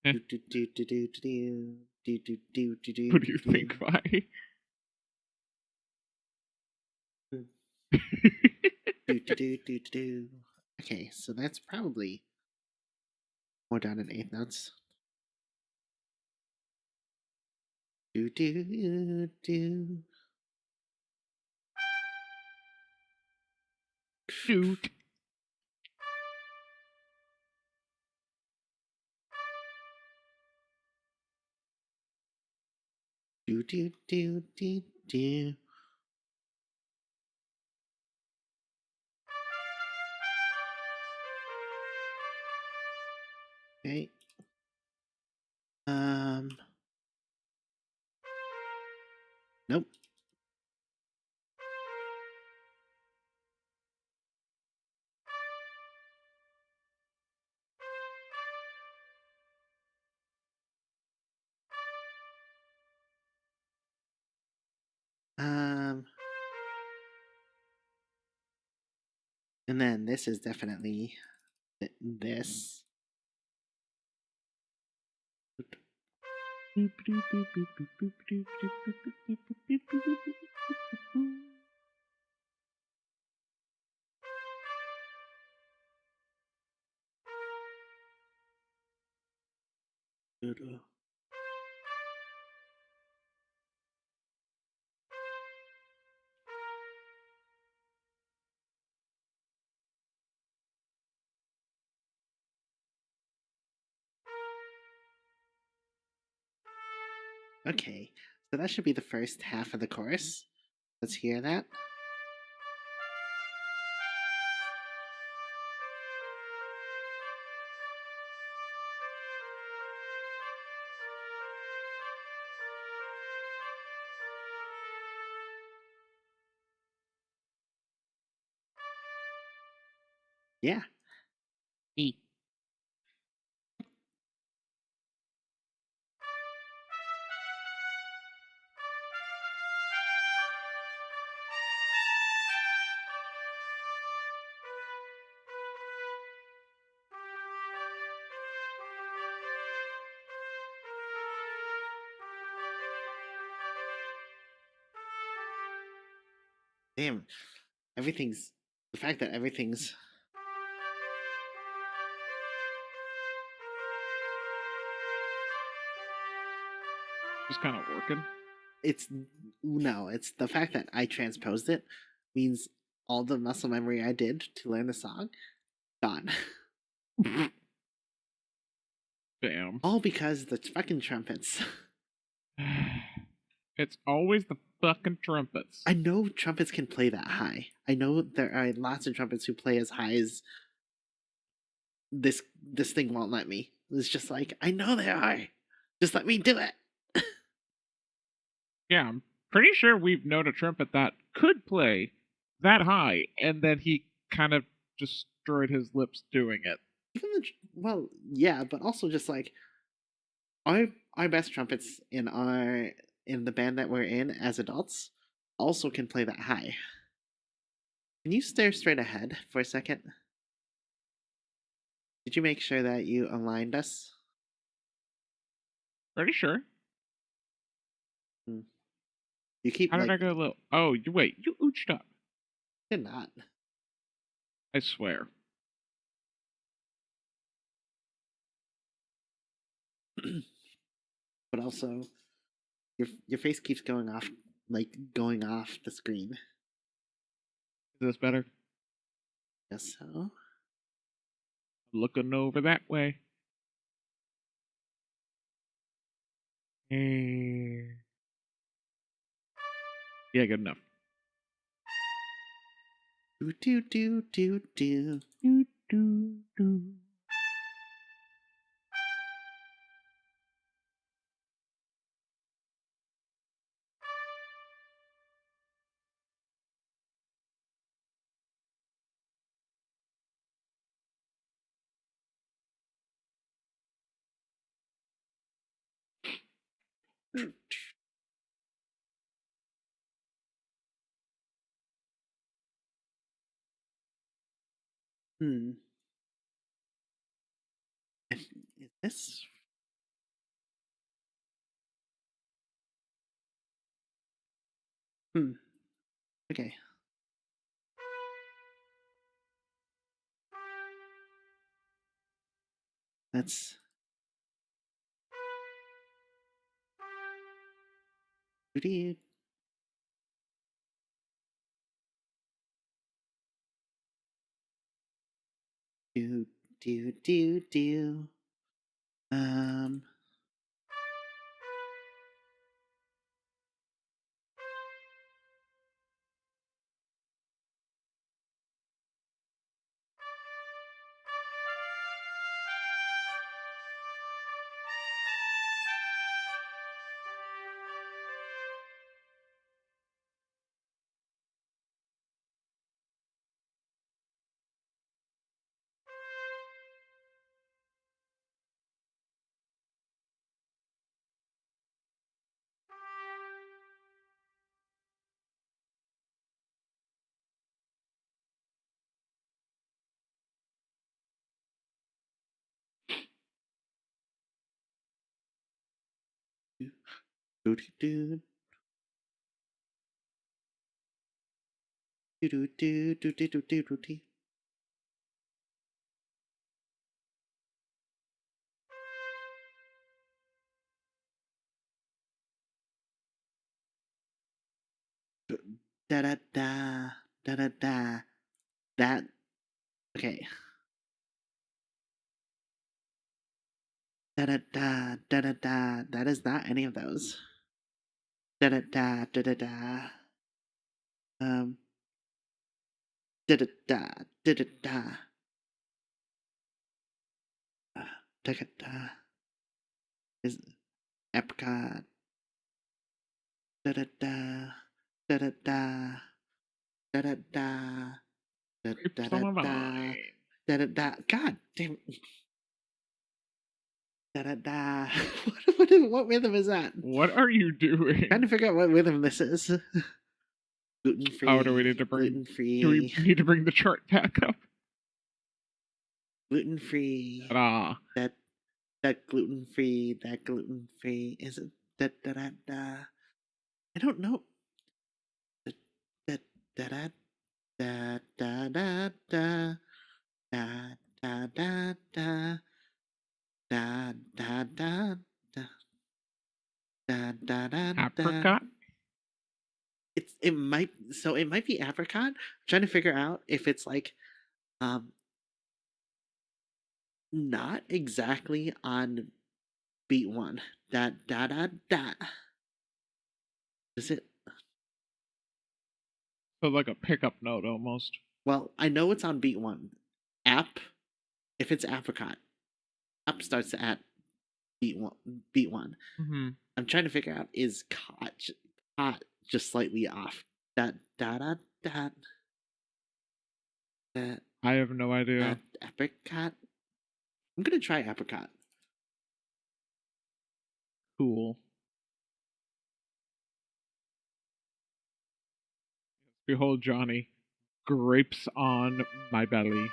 Do, do, do, do, do, do, do, do, do, do, do, What do you think, Vi? do, do, do, do, do. Okay, so that's probably more down in eighth notes. Do, do, do. Shoot. Do, do, do, do, do. Okay. Nope. And then this is definitely this. Okay, so that should be the first half of the chorus. Let's hear that. Yeah. E. Damn, everything's the fact that everything's Just kind of working. it's no, it's the fact that I transposed it means all the muscle memory I did to learn the song gone. Damn. All because the fucking trumpets. It's always the fucking trumpets. I know trumpets can play that high. I know there are lots of trumpets who play as high as this thing won't let me. It's just like, I know they are. Just let me do it. Yeah, I'm pretty sure we've known a trumpet that could play that high, and then he kind of destroyed his lips doing it. Even well, yeah, but also just like our best trumpets in the band that we're in as adults also can play that high. Can you stare straight ahead for a second? Did you make sure that you aligned us? Pretty sure. You keep How did like I go low? Oh, wait, you ooched up. did not. I swear. But also, your face keeps going off the screen. Is this better? Guess so. Looking over that way. Yeah, good enough. Do do do do do Do, do, do. Hmm. Is this? Hmm. Okay. That's. Do do do do do. Um. Do do do do do do do do do do do do. Da da da da da da. That okay. Da da da da da da. That is not any of those. Da da da da da da. Um. Da da da da da da. Da da da. Is apricot. Da da da da da da da da da da da Grapes da on a da vine. da da da. God damn. Da da da. What rhythm is that? What are you doing? Trying to figure out what rhythm this is. Gluten free. Oh, do we need to bring? Gluten free. Do we need to bring the chart back up? Gluten free. Ah, That gluten free. That gluten free. Is it da da da da? I don't know. Da da da da da da da da da da da da da da da da da da da. Apricot? It might be apricot. I'm trying to figure out if it's like um not exactly on beat one. Da da da da. Is it? So like a pickup note almost. Well, I know it's on beat one. App. If it's apricot, app starts at beat one. Beat one. Mm-hmm. I'm trying to figure out is cot just slightly off. Da da da da. Da, I have no idea. apricot. I'm gonna try apricot. Cool. Behold, Johnny. Grapes on my belly.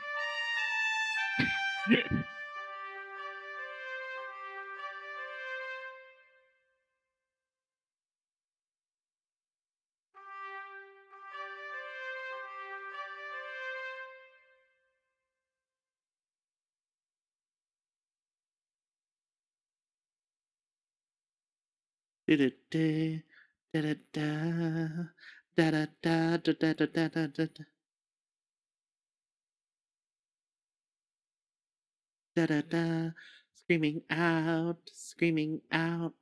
Da da da da da da da da da da da da da da da da da. Screaming out, screaming out,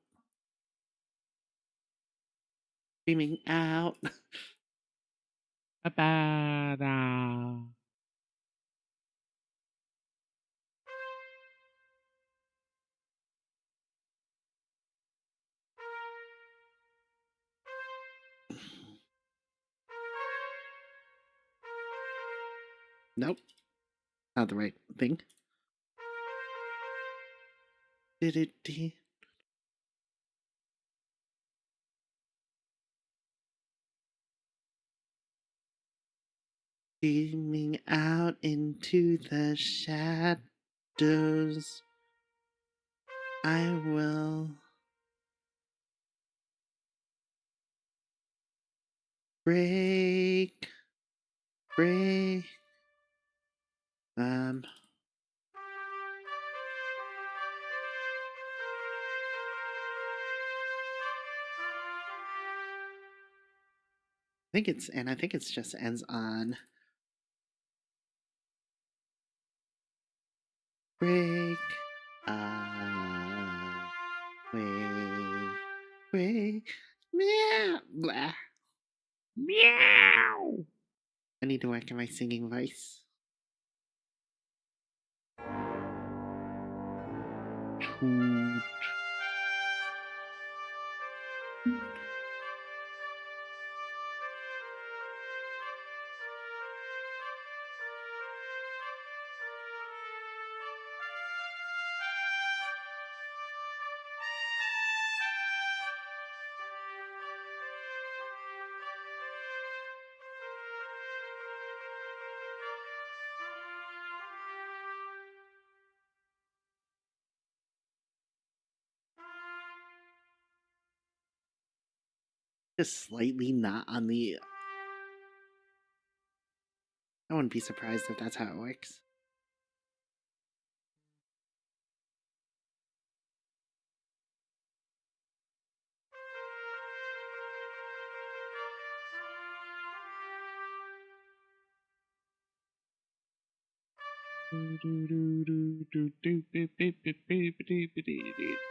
screaming out. Ba-ba-da. Nope, not the right thing. Da da da. Screaming out into the shadows. I will break, break. I think it's just ends on break. Wait, wait, meow, blah. Meow. I need to work on my singing voice. Toot. Just slightly not on the. I wouldn't be surprised if that's how it works.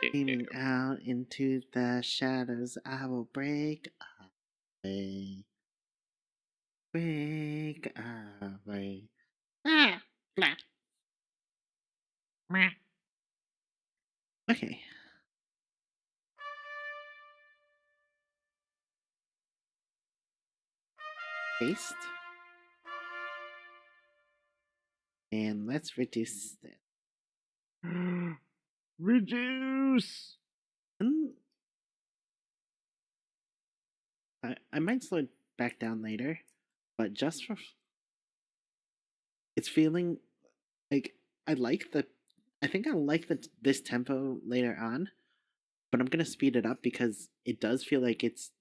Screaming out into the shadows, I will break away. Break away. Ah, blah. Meh. Okay. Paste. And let's reduce this. Reduce. And I might slow it back down later, but just for it's feeling like I like the I think I like this tempo later on, but I'm gonna speed it up because it does feel like it's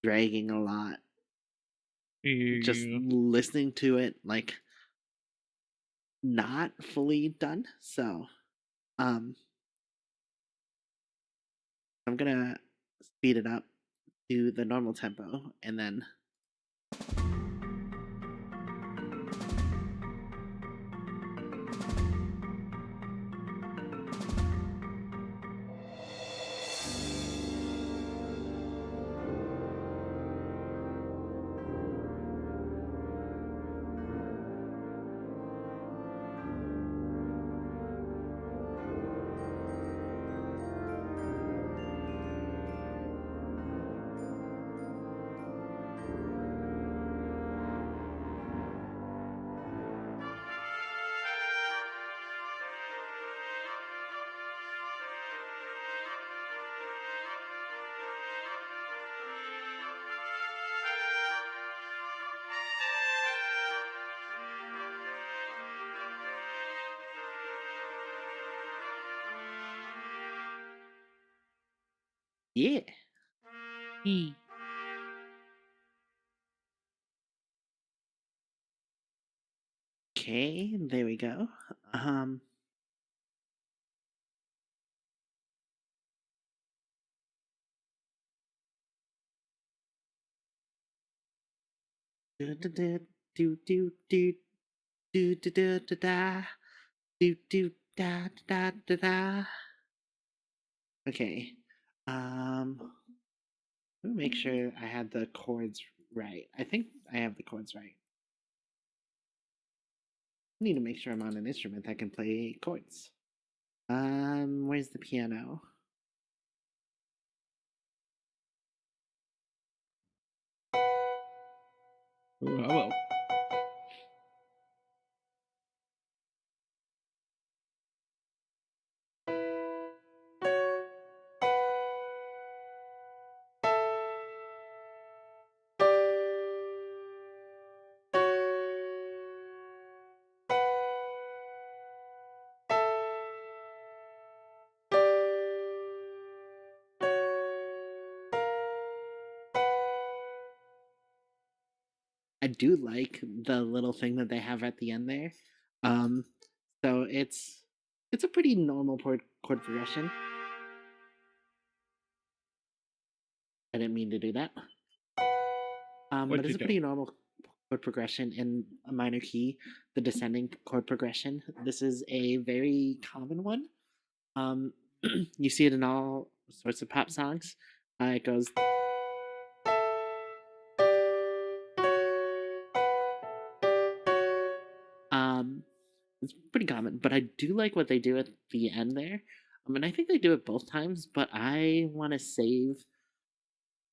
dragging a lot. just Yeah. listening to it like not fully done. So um I'm gonna speed it up to the normal tempo and then yeah. E. Okay, there we go. Um do do do do do do do do do do da do do da da da da. Okay. Let me make sure I had the chords right. I think I have the chords right. I need to make sure I'm on an instrument that can play chords. Where's the piano? Oh, hello. I do like the little thing that they have at the end there. Um, so it's a pretty normal chord progression. I didn't mean to do that. But What'd you it's a do? pretty normal chord progression in a minor key, the descending chord progression. This is a very common one. Um, you see it in all sorts of pop songs. It goes. Um, it's pretty common, but I do like what they do at the end there. I mean, I think they do it both times, but I want to save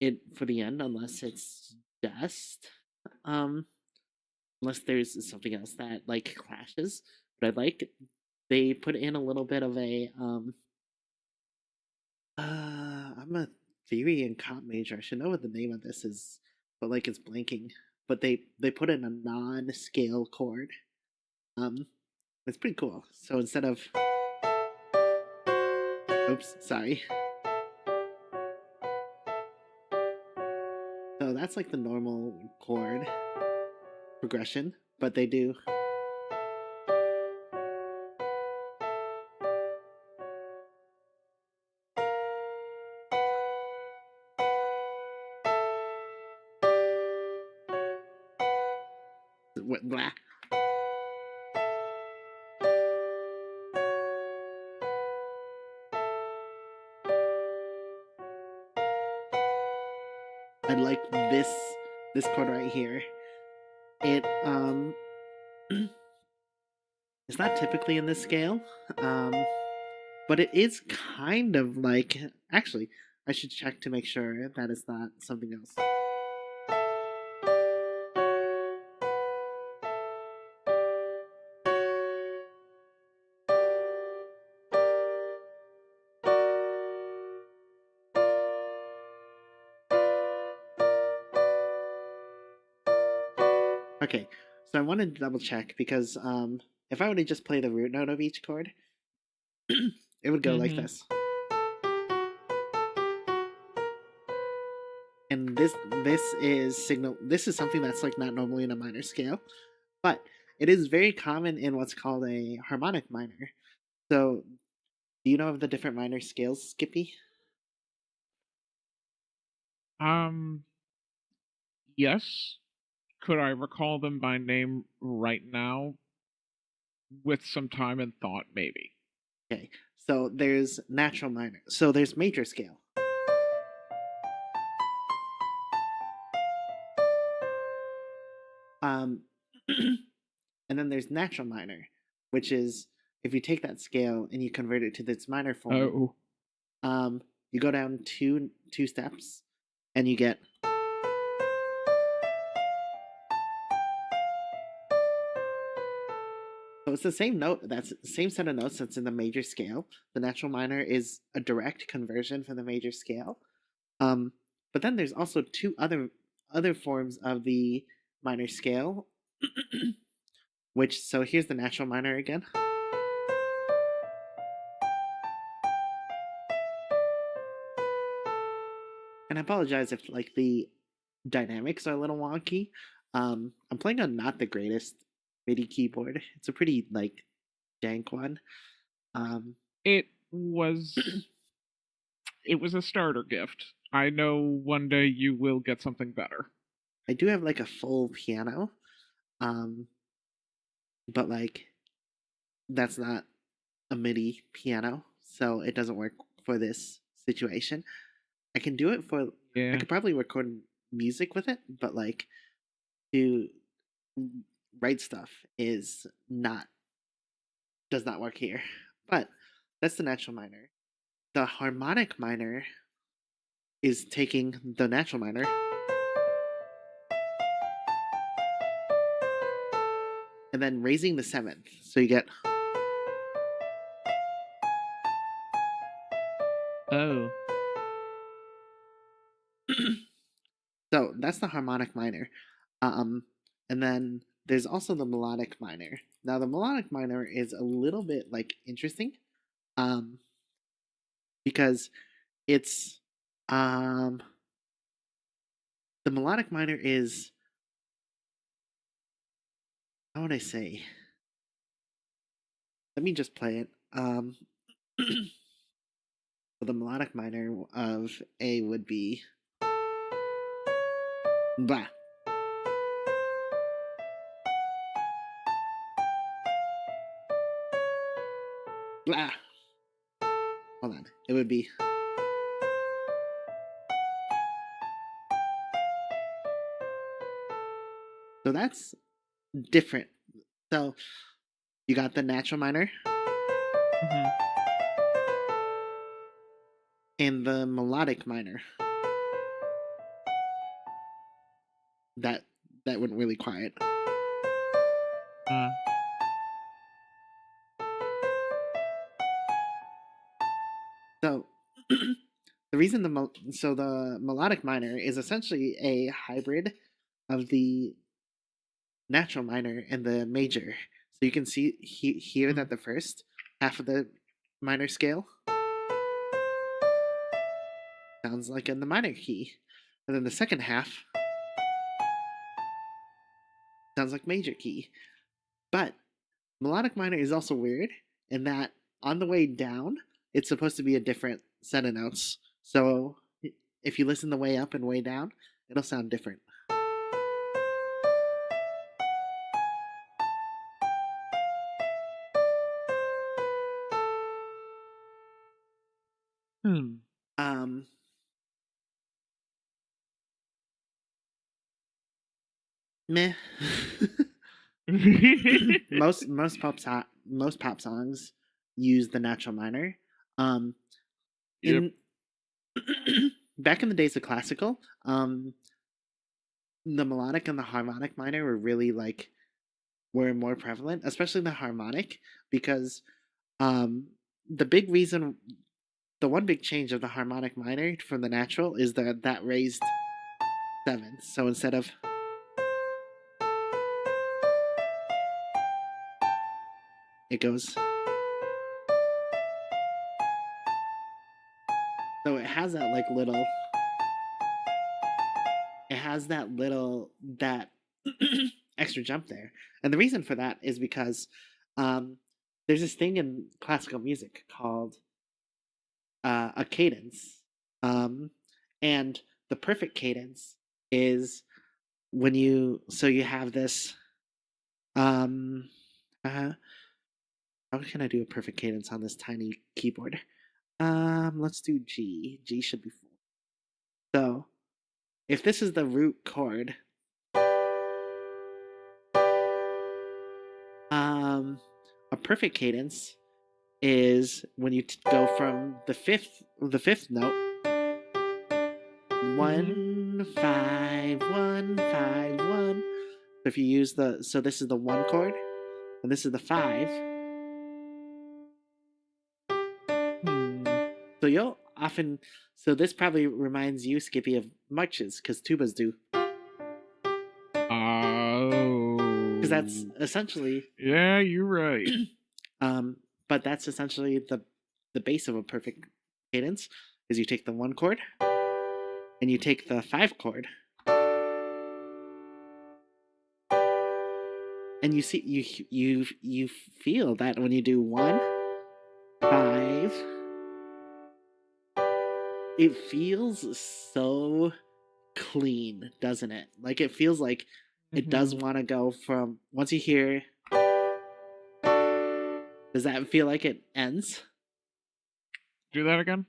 it for the end unless it's just um unless there's something else that like clashes. But I like they put in a little bit of a I'm a theory and comp major. I should know what the name of this is, but like it's blanking. But they put in a non-scale chord. Um it's pretty cool. So instead of oops, sorry. So that's like the normal chord progression, but they do blah. I like this chord right here. It it's not typically in this scale, but it is kind of like actually I should check to make sure that it's not something else. Okay, so I wanted to double check because if I were to just play the root note of each chord, it would go like Mm-hmm. this. And this is something that's like not normally in a minor scale, but it is very common in what's called a harmonic minor. So, do you know of the different minor scales, Skippy? Um, yes. Could I recall them by name right now? With some time and thought, maybe. Okay, so there's natural minor. So there's major scale. Um, and then there's natural minor, which is if you take that scale and you convert it to its minor form, Oh, you go down two steps, and you get. So it's the same note. That's the same set of notes that's in the major scale. The natural minor is a direct conversion from the major scale. Um, but then there's also two other forms of the minor scale, which so here's the natural minor again. And I apologize if like the dynamics are a little wonky. I'm playing on not the greatest MIDI keyboard. It's a pretty like dank one. Um, it was it was a starter gift. I know one day you will get something better. I do have like a full piano, um, but like that's not a MIDI piano, so it doesn't work for this situation. I can do it for. I Yeah. could probably record music with it, but like to write stuff is not does not work here. But that's the natural minor. The harmonic minor is taking the natural minor and then raising the seventh. So you get. Oh. So that's the harmonic minor. Um, and then there's also the melodic minor. Now the melodic minor is a little bit like interesting, um, because it's the melodic minor is how would I say? Let me just play it. So the melodic minor of A would be blah blah. Hold on, it would be. So that's different. So you got the natural minor Hmm. and the melodic minor. That that went really quiet. Uh, So the reason the melodic minor is essentially a hybrid of the natural minor and the major. So you can see here mm. that the first half of the minor scale sounds like in the minor key, and then the second half sounds like major key. But melodic minor is also weird in that on the way down, it's supposed to be a different set of notes. So if you listen the way up and way down, it'll sound different. Hmm. Um, Meh. Most pop songs use the natural minor. Um, Yep. in back in the days of classical, the melodic and the harmonic minor were more prevalent, especially the harmonic, because um, the big reason, the one big change of the harmonic minor from the natural is that raised seventh. So instead of it goes. So it has that like little. it has that extra jump there. And the reason for that is because um, there's this thing in classical music called a cadence. Um, and the perfect cadence is when you have this uh, how can I do a perfect cadence on this tiny keyboard? Let's do G. G should be full. So if this is the root chord, a perfect cadence is when you go from the fifth note, Mm-hmm. 1 5 1 5 1. So if you use so this is the 1 chord, and this is the 5. So you'll often, so this probably reminds you, Skippy, of marches, because tubas do. Oh. Because that's essentially. Yeah, you're right. But that's essentially the base of a perfect cadence. Is you take the 1 chord, and you take the 5 chord, and you see you feel that when you do 1 5. It feels so clean, doesn't it? Like it feels like it does want to go from once you hear. Does that feel like it ends? Do that again.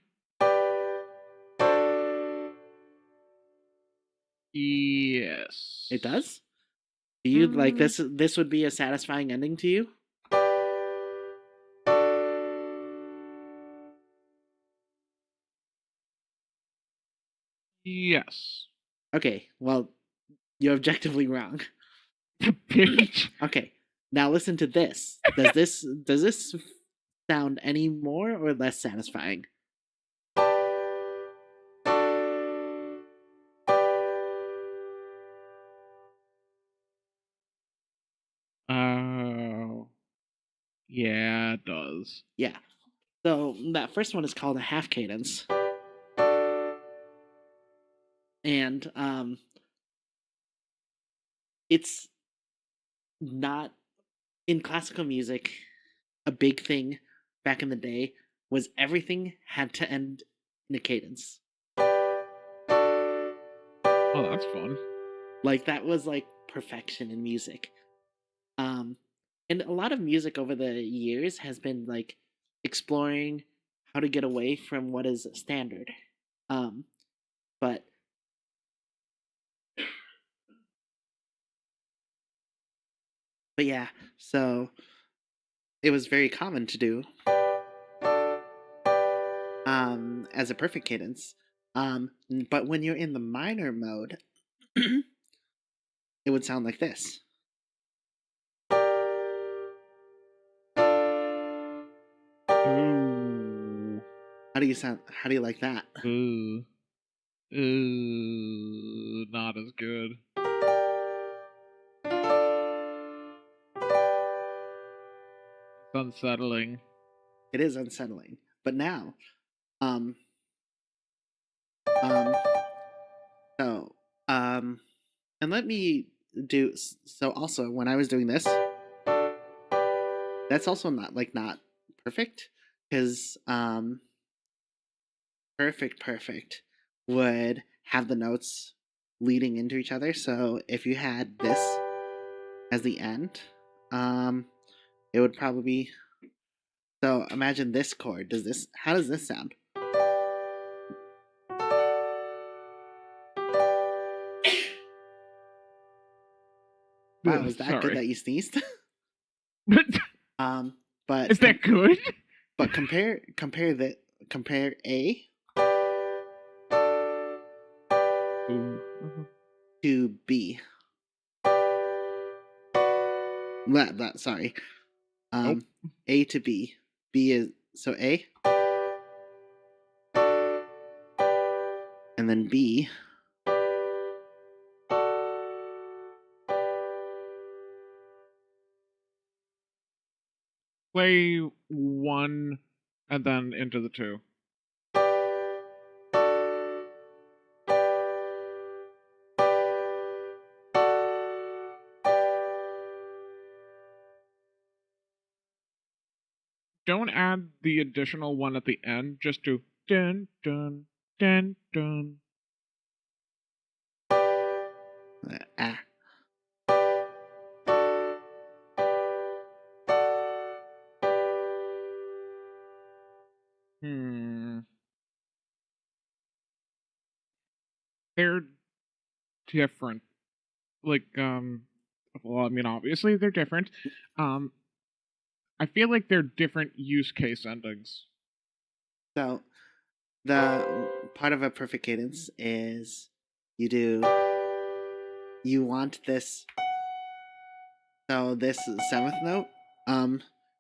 Yes. It does? Do you like this? This would be a satisfying ending to you? Yes. Okay, well, you're objectively wrong. Bitch. Okay, now listen to this. Does this sound any more or less satisfying? Oh. Yeah, it does. Yeah. So that first one is called a half cadence. And it's not in classical music. A big thing back in the day was everything had to end in a cadence. Oh, that's fun. Like that was like perfection in music. And a lot of music over the years has been like exploring how to get away from what is standard. Um, but yeah, so it was very common to do as a perfect cadence. But when you're in the minor mode, it would sound like this. Ooh. How do you sound? How do you like that? Ooh. Ooh. Not as good. It's unsettling. It is unsettling. But now, um, um, so, and let me do so. Also, when I was doing this, that's also not perfect because perfect would have the notes leading into each other. So if you had this as the end, it would probably be. So imagine this chord. How does this sound? Wow, is that good that you sneezed? But is that good? But compare A to B. Sorry. Nope. A to B. B is so A, and then B. Play 1 and then into the 2. don't add the additional one at the end. Just do dun dun dun dun. Ah. They're different. Like, well, I mean, obviously they're different. I feel like they're different use case endings. So the part of a perfect cadence is you want this, so this seventh note,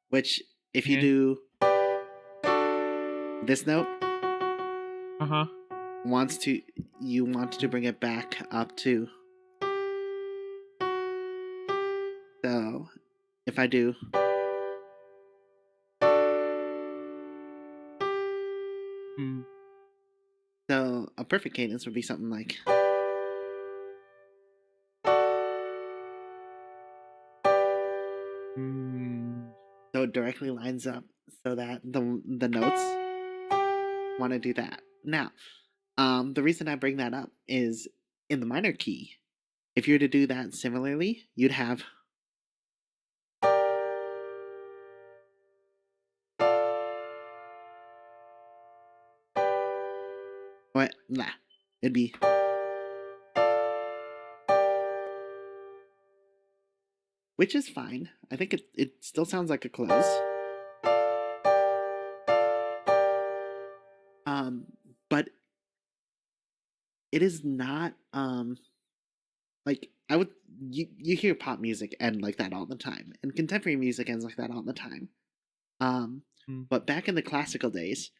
which if you Yeah. do this note, Uh-huh. you want to bring it back up to. So if I do so a perfect cadence would be something like so it directly lines up so that the notes want to do that. Now, the reason I bring that up is in the minor key. If you were to do that similarly, you'd have what? Nah, it'd be which is fine. I think it still sounds like a close. But it is not like I would you hear pop music end like that all the time, and contemporary music ends like that all the time. But back in the classical days,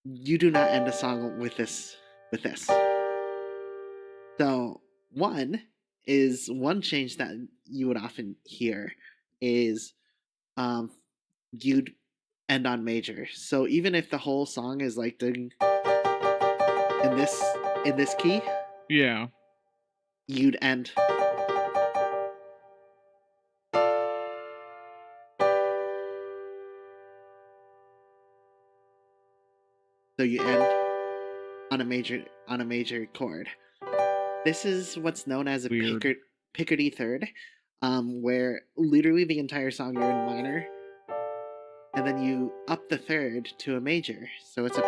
you do not end a song with this. So one change that you would often hear is you'd end on major. So even if the whole song is like in this key, Yeah. you'd end. So you end on a major chord. This is what's known as a Picardy third, where literally the entire song you're in minor, and then you up the third to a major, so it's a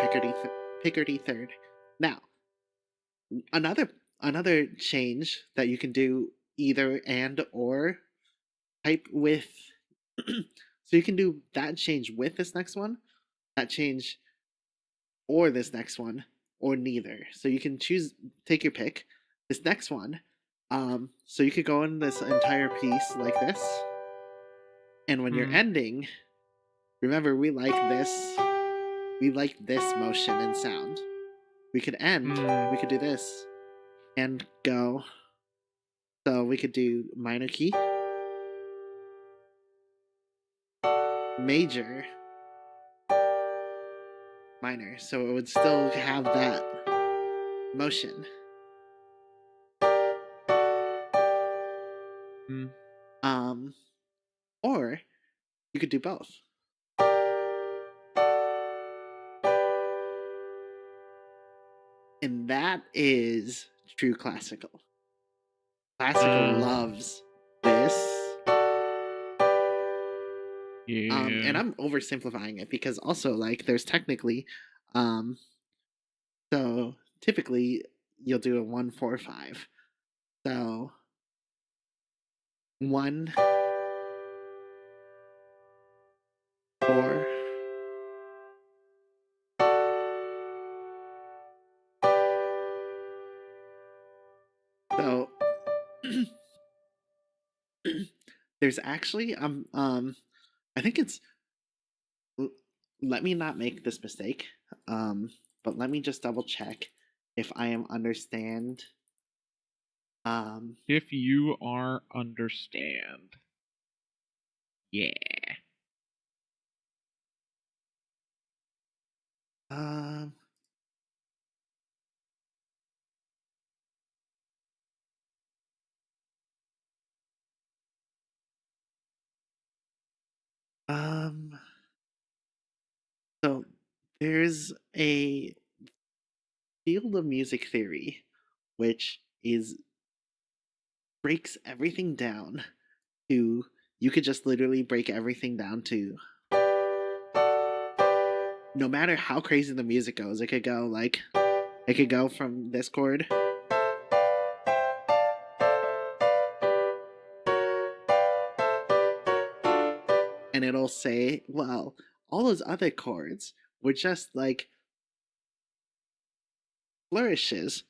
Picardy third. Now, another change that you can do either and or type with, so you can do that change with this next one, that change or this next one, or neither. So you can take your pick. This next one, so you could go in this entire piece like this, and when you're ending, remember we like this motion and sound. We could end, we could do this, and go. So we could do minor key, major, minor, so it would still have that motion. Or you could do both. And that is true classical. Classical loves this. Yeah. And I'm oversimplifying it because also like there's technically so typically you'll do a 1-4-5. So 1 4 so there's actually I think it's let me not make this mistake. But let me just double check if I am understand. If you are understand. Yeah. There's a field of music theory which is breaks everything down to you could just literally break everything down to no matter how crazy the music goes, it could go from this chord and it'll say, well, all those other chords were just like flourishes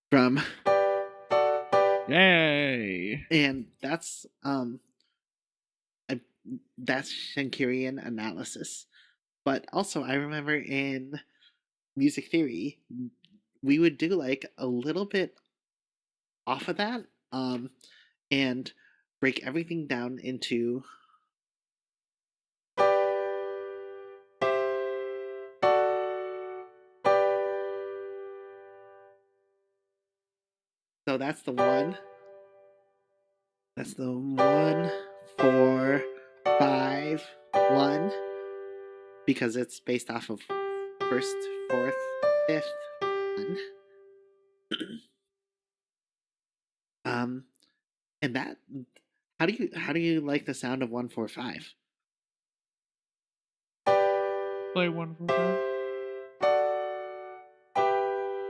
from Yay! and I, that's Schenkerian analysis. But also I remember in music theory we would do like a little bit off of that and break everything down into so that's the 1 4 5 1 because it's based off of first, fourth, fifth, 1. And that how do you like the sound of 1 4 5? Play 1 4 5.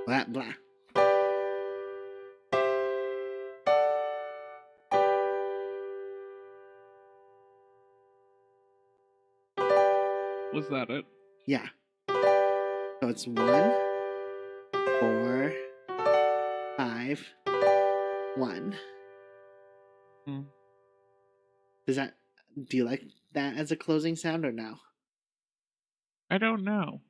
Blah blah. Was that it? Yeah. So it's 1 4 5 1. Hmm. Do you like that as a closing sound or no? I don't know.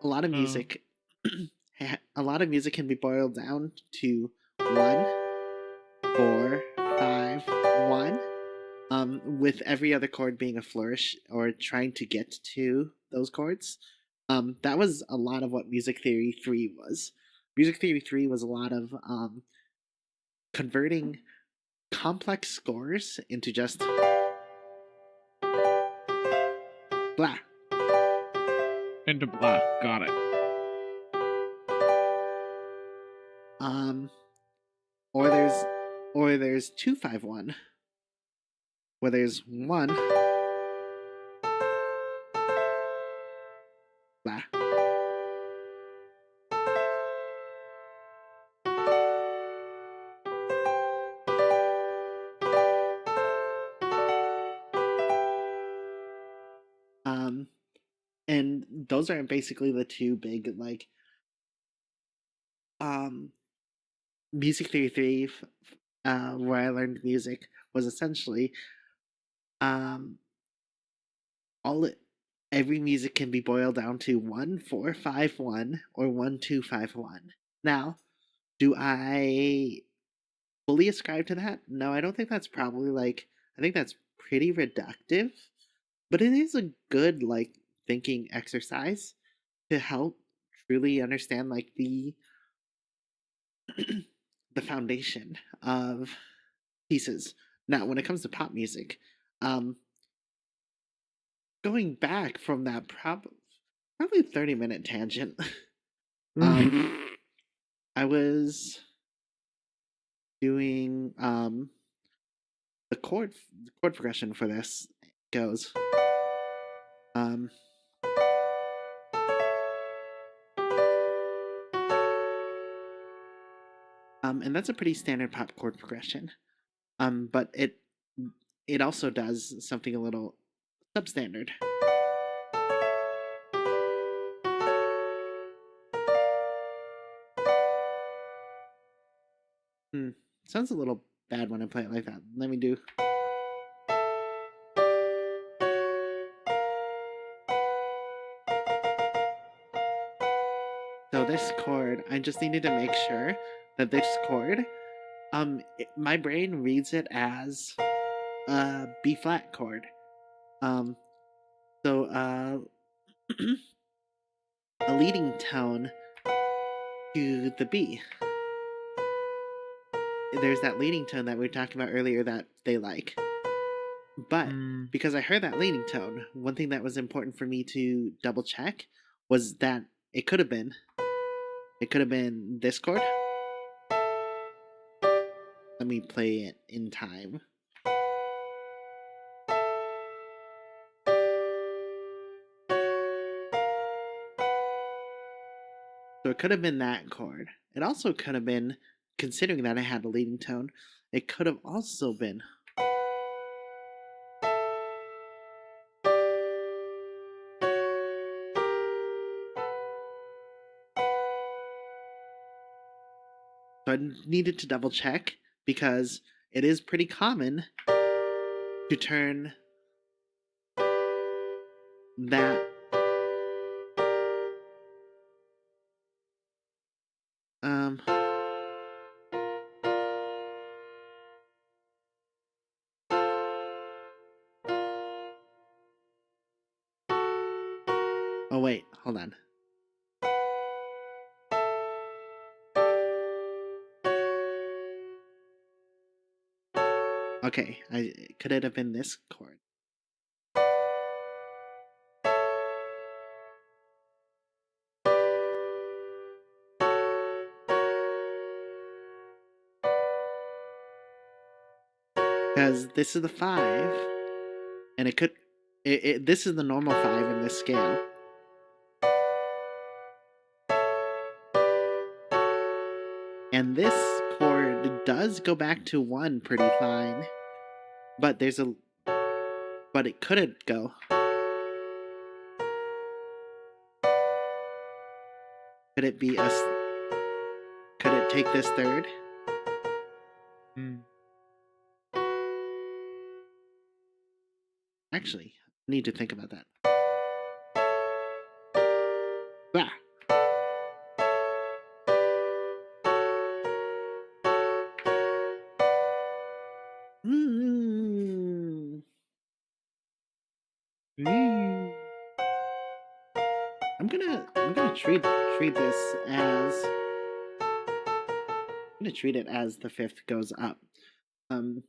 A lot of music a lot of music can be boiled down to 1 4 5 1 with every other chord being a flourish or trying to get to those chords. That was a lot of what Music Theory 3 was. Music Theory 3 was a lot of converting complex scores into just blah. Into black. Got it. Or there's 2 5 1 where there's 1 blah. And those are basically the two big like Music Theory 3 where I learned music was essentially um all it every music can be boiled down to 1 4 5 1 or 1 2 5 1. Now, do I fully ascribe to that? No, I don't think that's probably like I think that's pretty reductive, but it is a good like thinking exercise to help truly understand like the foundation of pieces. Now, when it comes to pop music, um, going back from that probably 30-minute tangent, I was doing the chord progression for this goes um and that's a pretty standard pop chord progression. But it also does something a little substandard. Sounds a little bad when I play it like that. Let me do. So this chord, I just needed to make sure that this chord, my brain reads it as a B flat chord. So a leading tone to the B. there's that leading tone that we were talking about earlier that they like. But because I heard that leading tone, one thing that was important for me to double check was that it could have been this chord. Let me play it in time. So it could have been that chord. It also could have been, considering that I had a leading tone, it could have also been. So I needed to double check because it is pretty common to turn that oh wait, hold on. Okay, could it have been this chord? Because this is the 5, and this is the normal 5 in this scale. And this chord does go back to 1 pretty fine, but it couldn't go. Could it take this 3rd? Actually, I need to think about that. Ah. I'm gonna treat it as the 5th goes up, and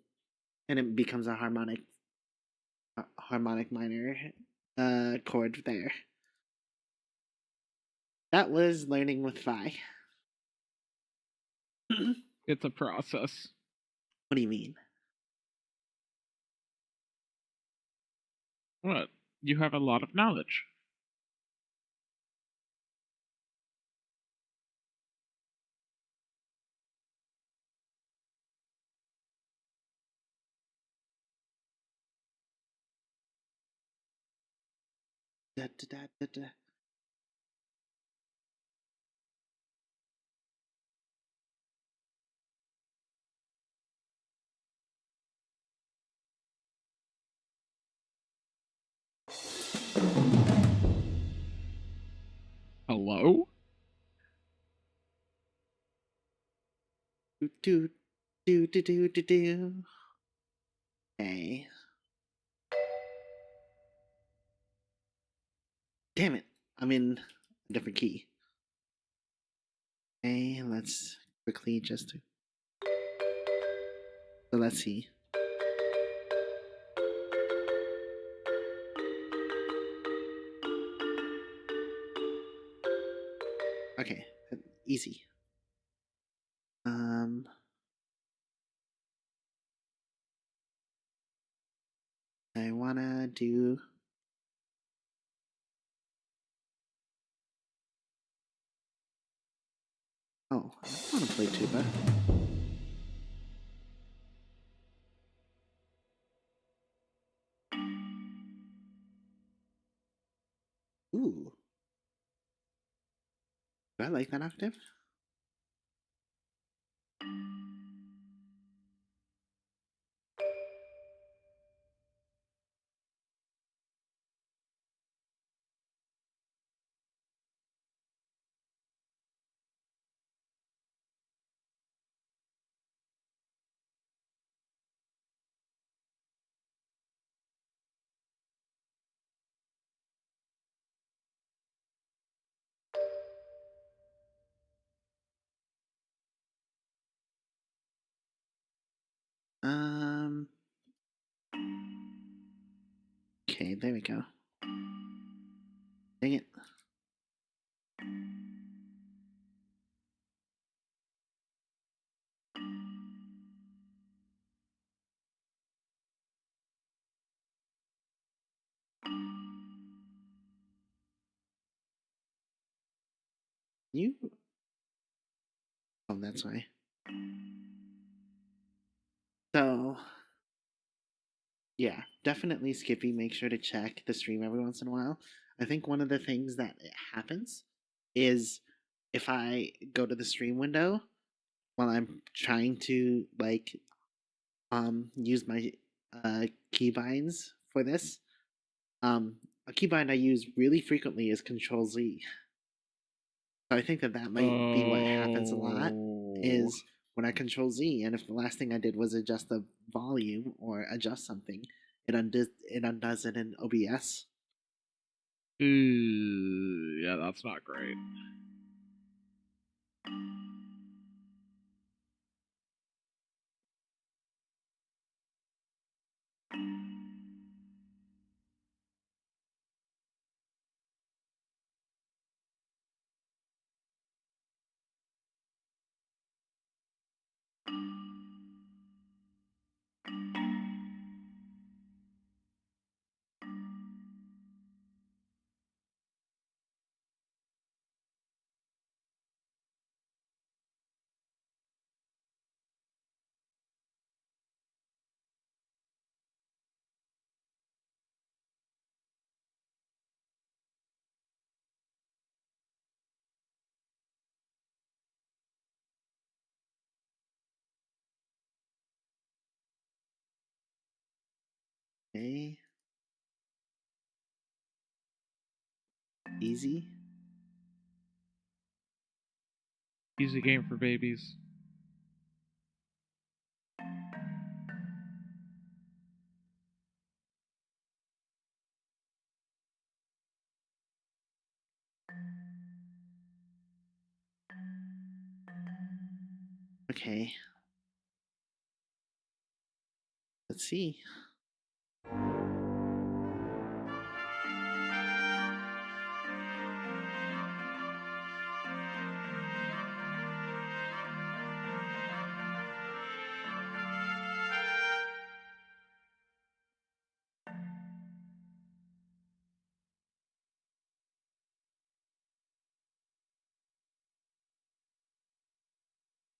it becomes a harmonic minor chord there. That was learning with Phi. It's a process. What do you mean? What? You have a lot of knowledge. Da, da, da, da, da. Hello? Do, do, do, do, do, do. Okay. Damn it. I'm in a different key. Okay, let's quickly just... So let's see. Okay, easy. I wanna do... Oh, I wanna play tuba. Ooh. Do I like that octave? Okay, there we go. Dang it. You? Oh, that's why. So, yeah, definitely Skippy. Make sure to check the stream every once in a while. I think one of the things that happens is if I go to the stream window while I'm trying to use my keybinds for this. A keybind I use really frequently is Control Z. So I think that might be what happens a lot is when I Control Z, and if the last thing I did was adjust the volume or adjust something, it undoes it in OBS. Yeah, that's not great. Okay. Easy. Easy game for babies. Okay. Let's see.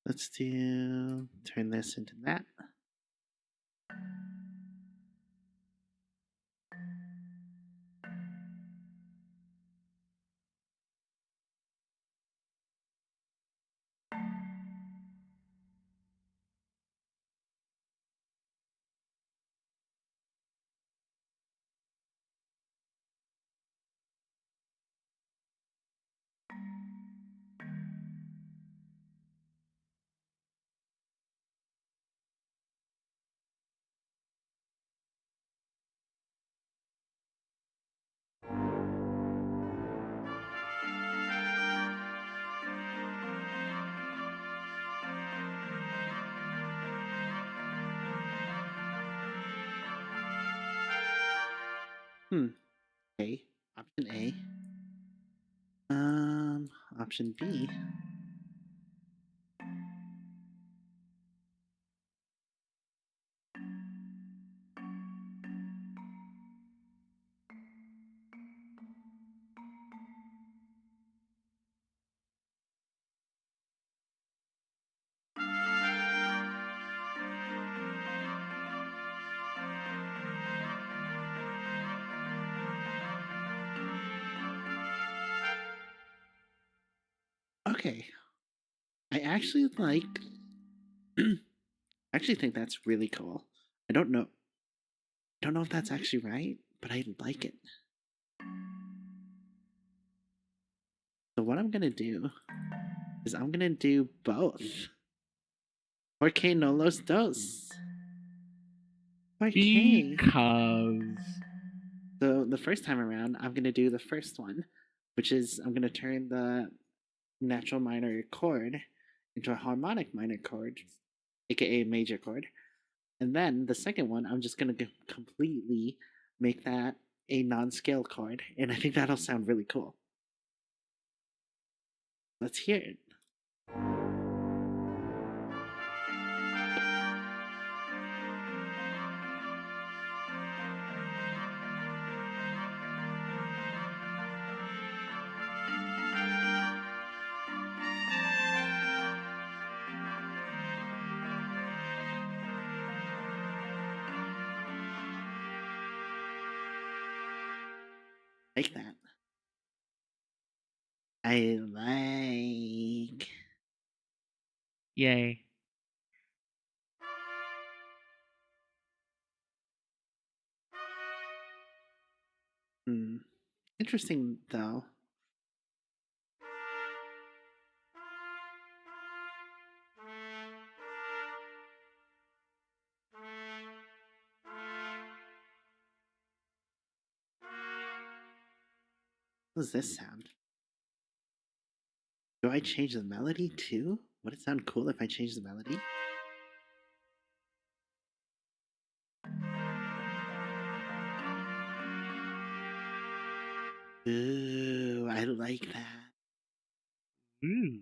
Let's turn this into that. Okay. Option A. Option B. Okay. I actually actually think that's really cool. I don't know if that's actually right, but I like it. So what I'm gonna do is I'm gonna do both. Porque no los dos. Okay. Because So the first time around, I'm gonna do the first one, which is I'm gonna turn the natural minor chord into a harmonic minor chord, aka major chord. And then the second one, I'm just gonna completely make that a non-scale chord, and I think that'll sound really cool. Let's hear it. Like that. I like. Yay. Interesting though. What does this sound? Do I change the melody too? Would it sound cool if I change the melody? Ooh, I like that. Ooh.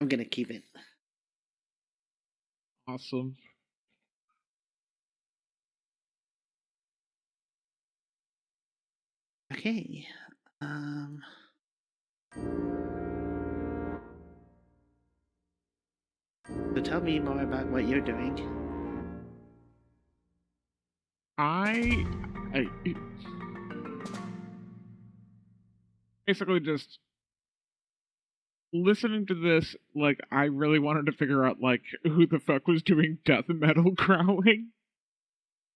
I'm gonna keep it. Awesome. Okay. So tell me more about what you're doing. I basically just listening to this, like, I really wanted to figure out, like, who the fuck was doing death metal growling.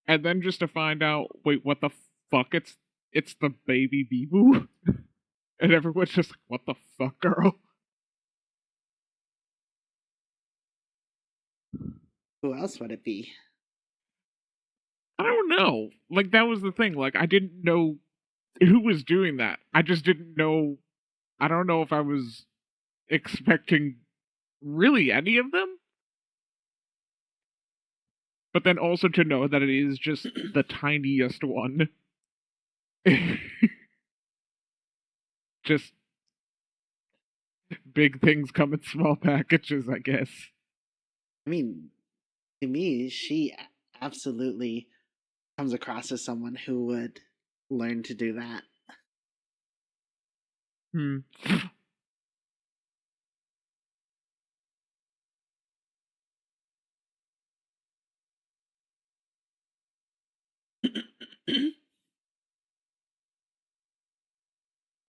And then just to find out, wait, what the fuck? It's the baby Beeboo? And everyone's just like, what the fuck, girl? Who else would it be? I don't know. Like, that was the thing. Like, I didn't know who was doing that. I just didn't know. I don't know if I was expecting really any of them. But then also to know that it is just the tiniest one. Just big things come in small packages, I guess. I mean, to me, she absolutely comes across as someone who would learn to do that. Hmm.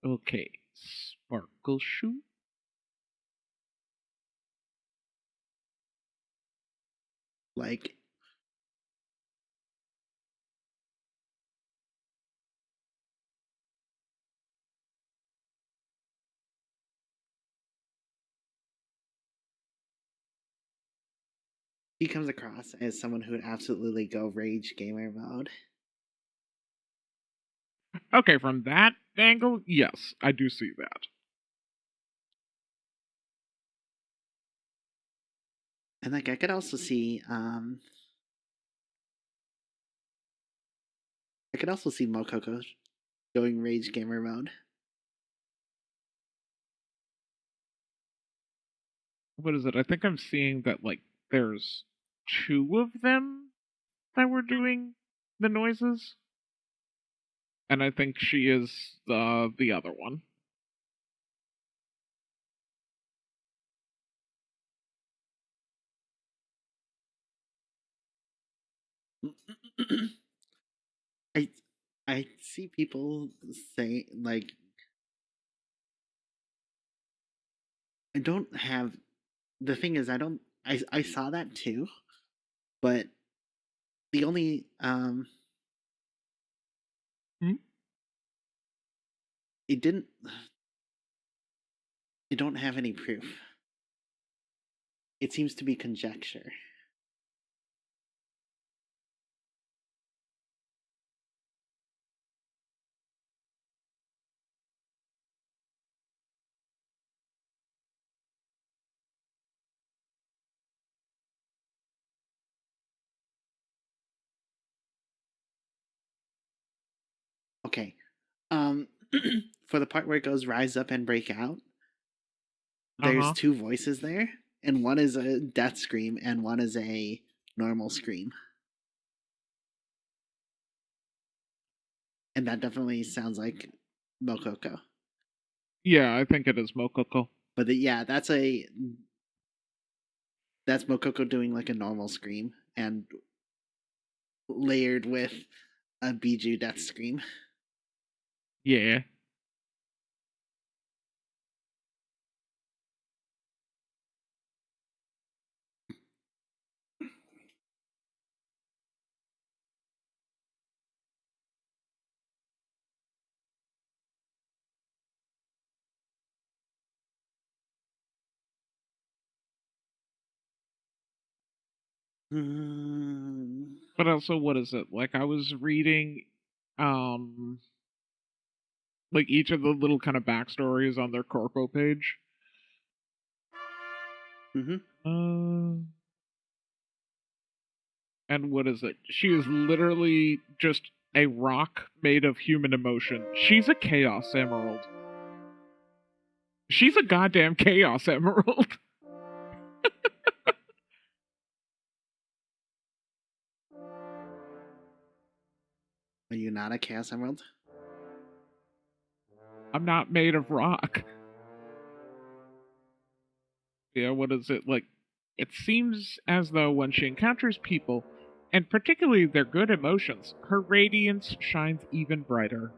Okay. Sparkle shoe? Like, he comes across as someone who would absolutely go rage gamer mode. Okay, from that angle, yes, I do see that. And like I could also see Mokoko going rage gamer mode. What is it? I think I'm seeing that, like, there's two of them that were doing the noises. And I think she is the other one. I I see people say like I don't have the thing is I saw that too, but the only Hmm? it didn't I don't have any proof. It seems to be conjecture. Okay. Um, for the part where it goes rise up and break out, there's Uh-huh. two voices there, and one is a death scream and one is a normal scream. And that definitely sounds like Mokoko. Yeah, I think it is Mokoko. But that's Mokoko doing like a normal scream and layered with a Biju death scream. Yeah. Hmm. But also, what is it? Like, I was reading, like, each of the little kind of backstories on their corpo page. Mm-hmm. And what is it? She is literally just a rock made of human emotion. She's a Chaos Emerald. She's a goddamn Chaos Emerald. Are you not a Chaos Emerald? I'm not made of rock. Yeah, what is it? Like, it seems as though when she encounters people, and particularly their good emotions, her radiance shines even brighter.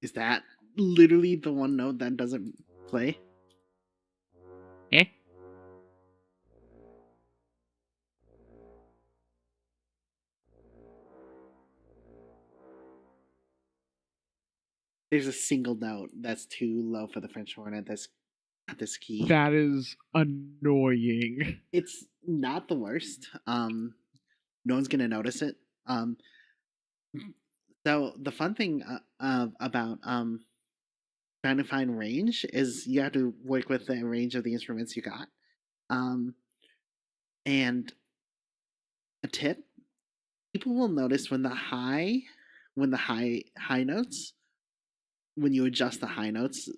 Is that literally the one note that doesn't play? Eh? There's a single note that's too low for the French horn at this key. That is annoying. It's not the worst. No one's gonna notice it. So the fun thing about trying to find range is you have to work with the range of the instruments you got. Um, and a tip: people will notice when the high notes, when you adjust the high notes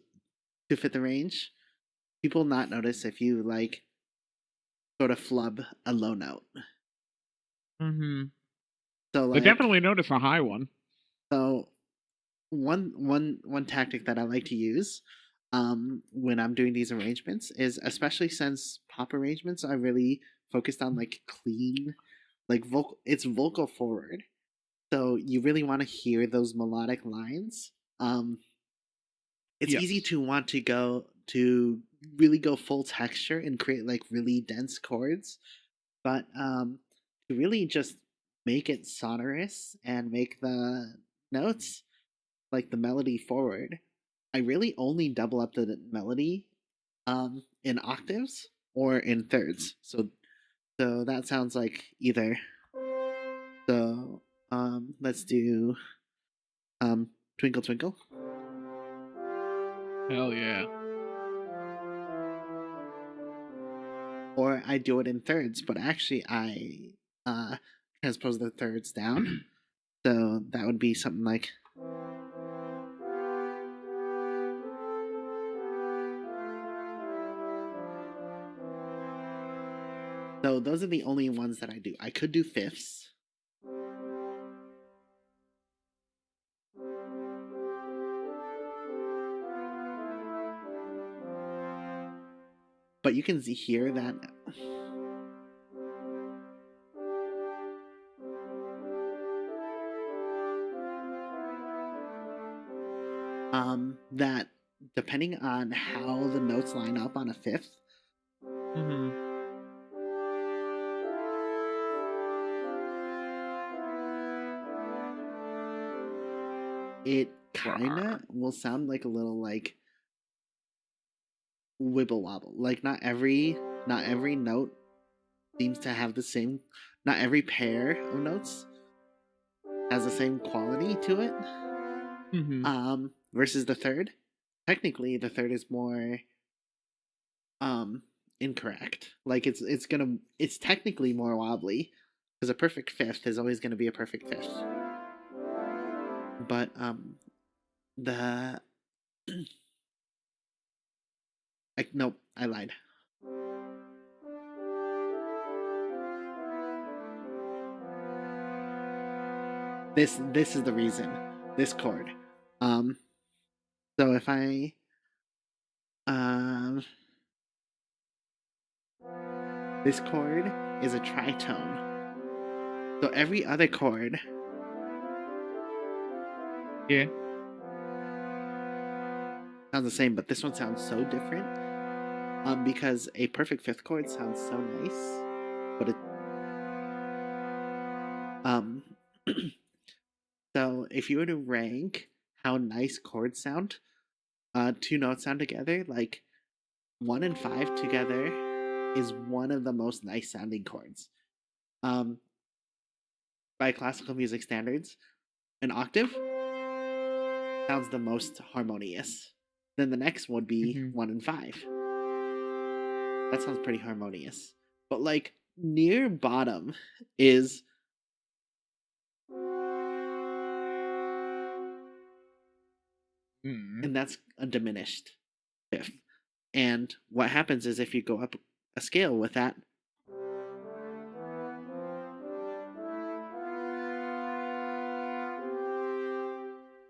to fit the range, people not notice if you like sort of flub a low note. Mm-hmm. So They like definitely notice a high one. so one tactic that I like to use when I'm doing these arrangements is, especially since pop arrangements are really focused on like clean, like it's vocal forward. So you really want to hear those melodic lines. It's easy Yes. to want to really go full texture and create like really dense chords, but to really just make it sonorous and make the notes like the melody forward, I really only double up the melody in octaves or in thirds. So that sounds like either. So let's do Twinkle Twinkle. Hell yeah. Or I do it in thirds, but actually I transpose the thirds down. So that would be something like. So those are the only ones that I do. I could do fifths. But you can hear that that depending on how the notes line up on a fifth, Mm-hmm. it kinda will sound like a little like wibble wobble. Like not every note seems to have the same. Not every pair of notes has the same quality to it. Versus the third. Technically, the third is more incorrect. Like it's technically more wobbly because a perfect fifth is always gonna be a perfect fifth. But the nope, I lied. This is the reason. This chord. So if I this chord is a tritone. So every other chord, Yeah. sounds the same, but this one sounds so different. Because a perfect fifth chord sounds so nice, but it so if you were to rank how nice chords sound, two notes sound together, like 1 and 5 together is one of the most nice sounding chords. By classical music standards, an octave sounds the most harmonious. Then the next would be 1 and 5. That sounds pretty harmonious. But like near bottom is and that's a diminished fifth. And what happens is if you go up a scale with that,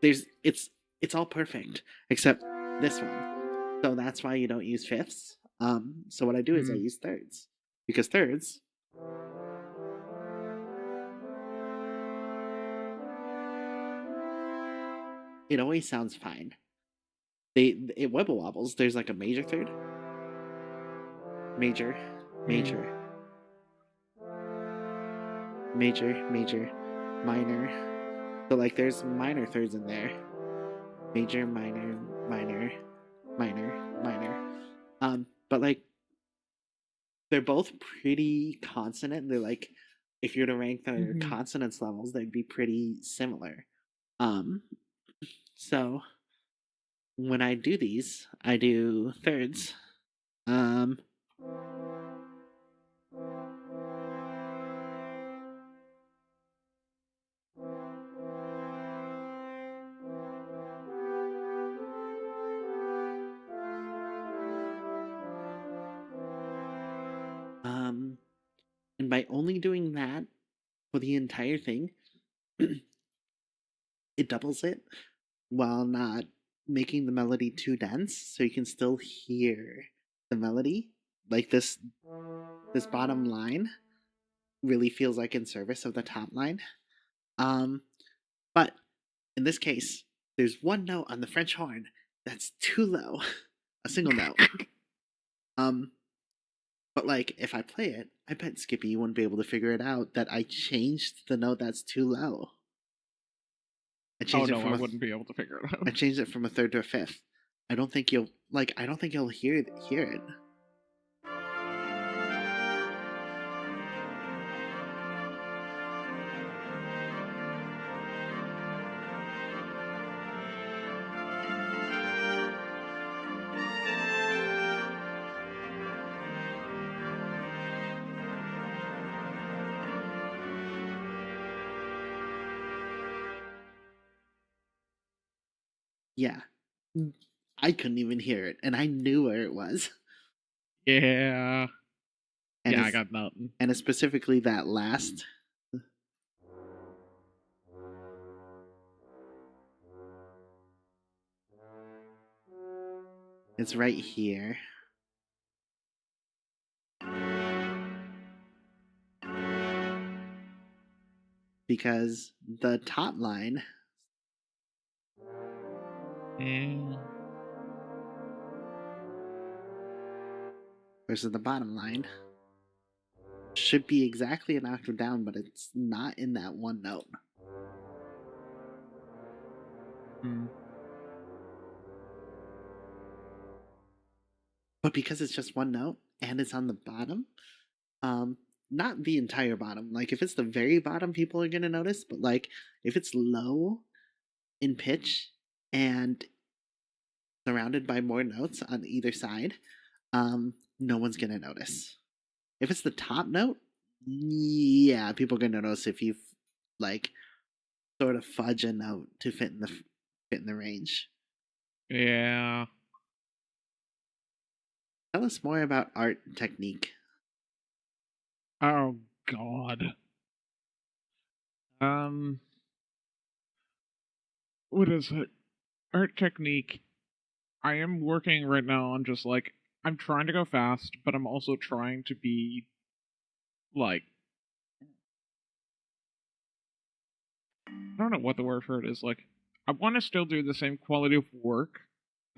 it's all perfect except this one. So that's why you don't use fifths. So what I do is I use thirds, because thirds it always sounds fine. It wibble wobbles. There's like a major third, major, major, major, major, minor. So like there's minor thirds in there. Major, minor, minor, minor, minor. But like they're both pretty consonant. They're like if you were to rank their consonance levels, they'd be pretty similar. So when I do these, I do thirds. And by only doing that for the entire thing, it doubles it while not making the melody too dense, so you can still hear the melody. Like this bottom line really feels like in service of the top line. But in this case, there's one note on the French horn that's too low, a single note. But like if I play it, I bet Skippy wouldn't be able to figure it out that I changed the note that's too low. I wouldn't be able to figure it out. I changed it from a third to a fifth. I don't think you'll hear it. Yeah. I couldn't even hear it, and I knew where it was. Yeah. And yeah, I got nothing. And it's specifically that last. It's right here. Because the top line versus the bottom line should be exactly an octave down, but it's not in that one note. But because it's just one note and it's on the bottom, not the entire bottom. Like if it's the very bottom, people are gonna notice. But like if it's low in pitch and surrounded by more notes on either side, no one's gonna notice. If it's the top note, yeah, people are gonna notice if you like sort of fudge a note to fit in the range. Yeah. Tell us more about art technique. Oh God. Um, what is it? Art technique. I am working right now on just like I'm trying to go fast, but I'm also trying to be like I don't know what the word for it is. Like I want to still do the same quality of work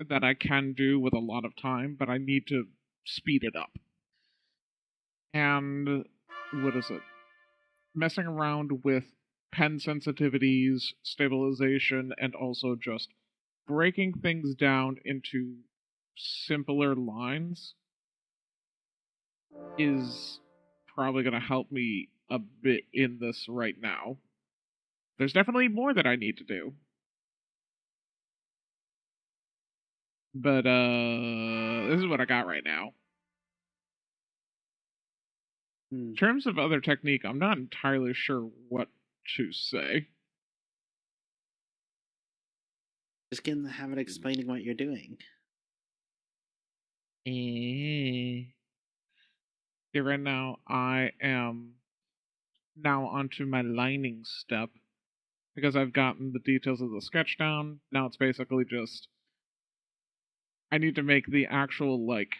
that I can do with a lot of time, but I need to speed it up. And what is it? Messing around with pen sensitivities, stabilization, and also just breaking things down into simpler lines is probably going to help me a bit in this right now. There's definitely more that I need to do. But this is what I got right now. In terms of other technique, I'm not entirely sure what to say. Just get in the habit of explaining what you're doing. Yeah, right now I am now onto my lining step because I've gotten the details of the sketch down. Now it's basically just I need to make the actual like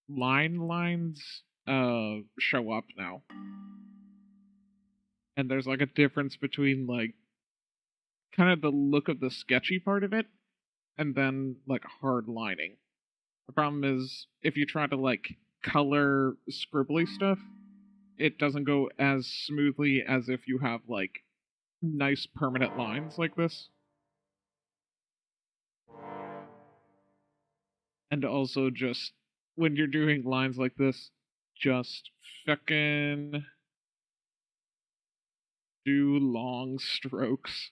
lines show up now. And there's like a difference between like kind of the look of the sketchy part of it and then like hard lining. The problem is if you try to like color scribbly stuff, it doesn't go as smoothly as if you have like nice permanent lines like this. And also just when you're doing lines like this, just fucking do long strokes.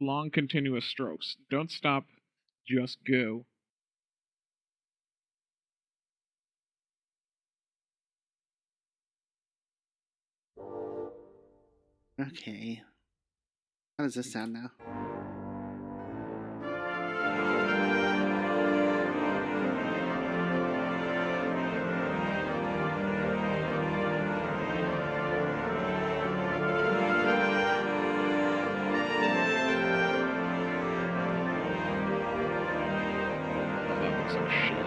Long continuous strokes. Don't stop, just go. Okay. How does this sound now? Oh, that looks like shit.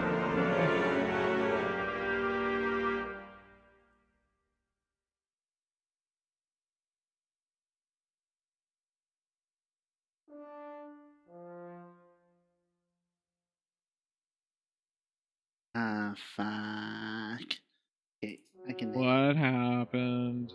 Ah, fuck. Okay, I can. What happened?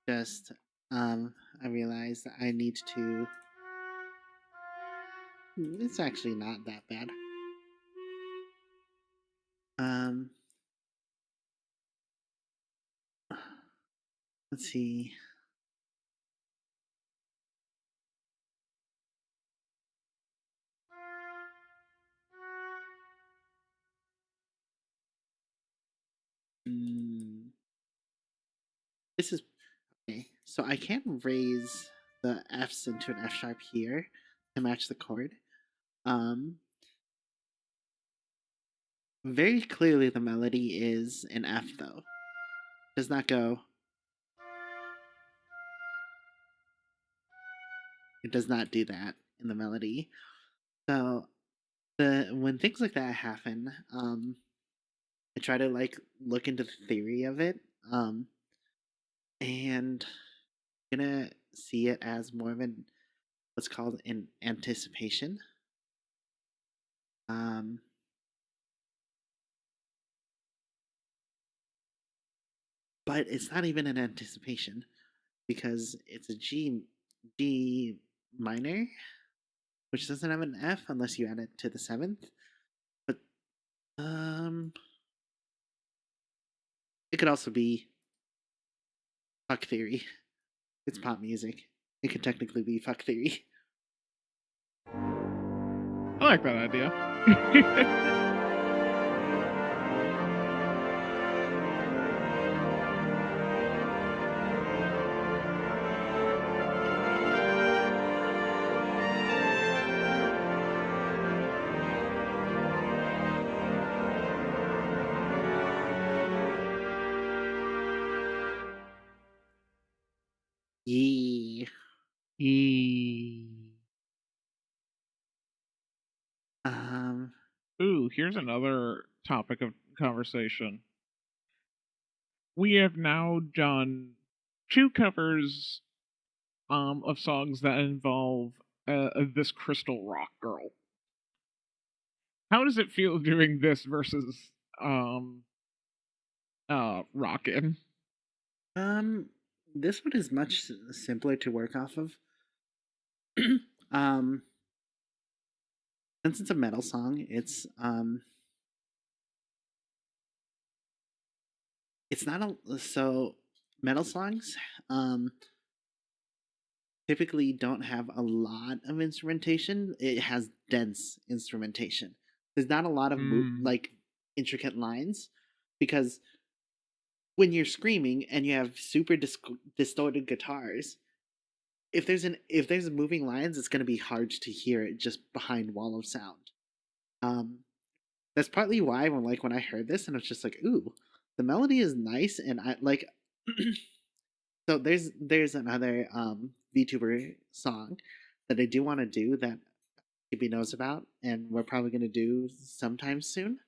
Just, I realized that I need to. It's actually not that bad. Um, let's see. This is okay. So I can raise the Fs into an F sharp here to match the chord. Very clearly the melody is an F though. Does not go. It does not do that in the melody. So when things like that happen, I try to like look into the theory of it, and I'm gonna see it as more of an what's called an anticipation. Um, but it's not even an anticipation because it's a G minor, which doesn't have an F unless you add it to the seventh. But it could also be fuck theory. It's pop music. It could technically be fuck theory. I like that idea. Yeah. Ooh, here's another topic of conversation. We have now done 2 covers of songs that involve this crystal rock girl. How does it feel doing this versus Rockin'? This one is much simpler to work off of. um, since it's a metal song, it's not a so metal songs typically don't have a lot of instrumentation. It has dense instrumentation. There's not a lot of like intricate lines because when you're screaming and you have super distorted guitars, if there's moving lines, it's going to be hard to hear it just behind wall of sound. That's partly why when I heard this and I was just like, ooh, the melody is nice, and I like. So there's another VTuber song that I do want to do that Skippy knows about, and we're probably gonna do sometime soon.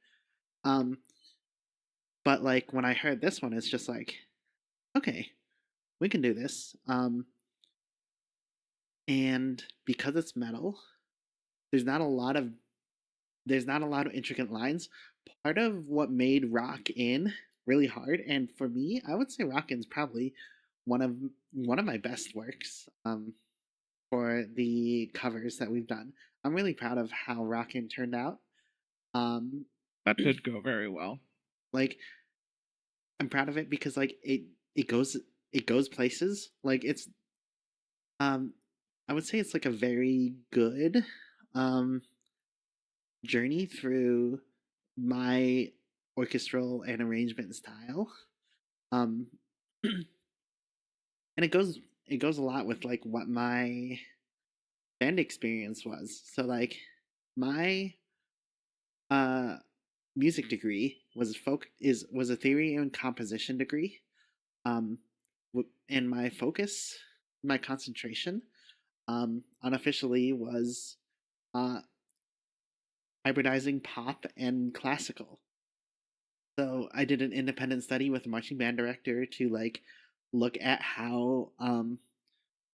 But like when I heard this one, it's just like, okay, we can do this. And because it's metal, there's not a lot of intricate lines. Part of what made Rock In really hard, and for me, I would say Rock In's probably one of my best works for the covers that we've done. I'm really proud of how Rock In turned out. That did go very well. Like, I'm proud of it because like it goes places. Like it's I would say it's like a very good journey through my orchestral and arrangement style. And it goes a lot with like what my band experience was. So like my music degree was a theory and composition degree. Um and my focus, my concentration unofficially was uh hybridizing pop and classical. So I did an independent study with a marching band director to like look at how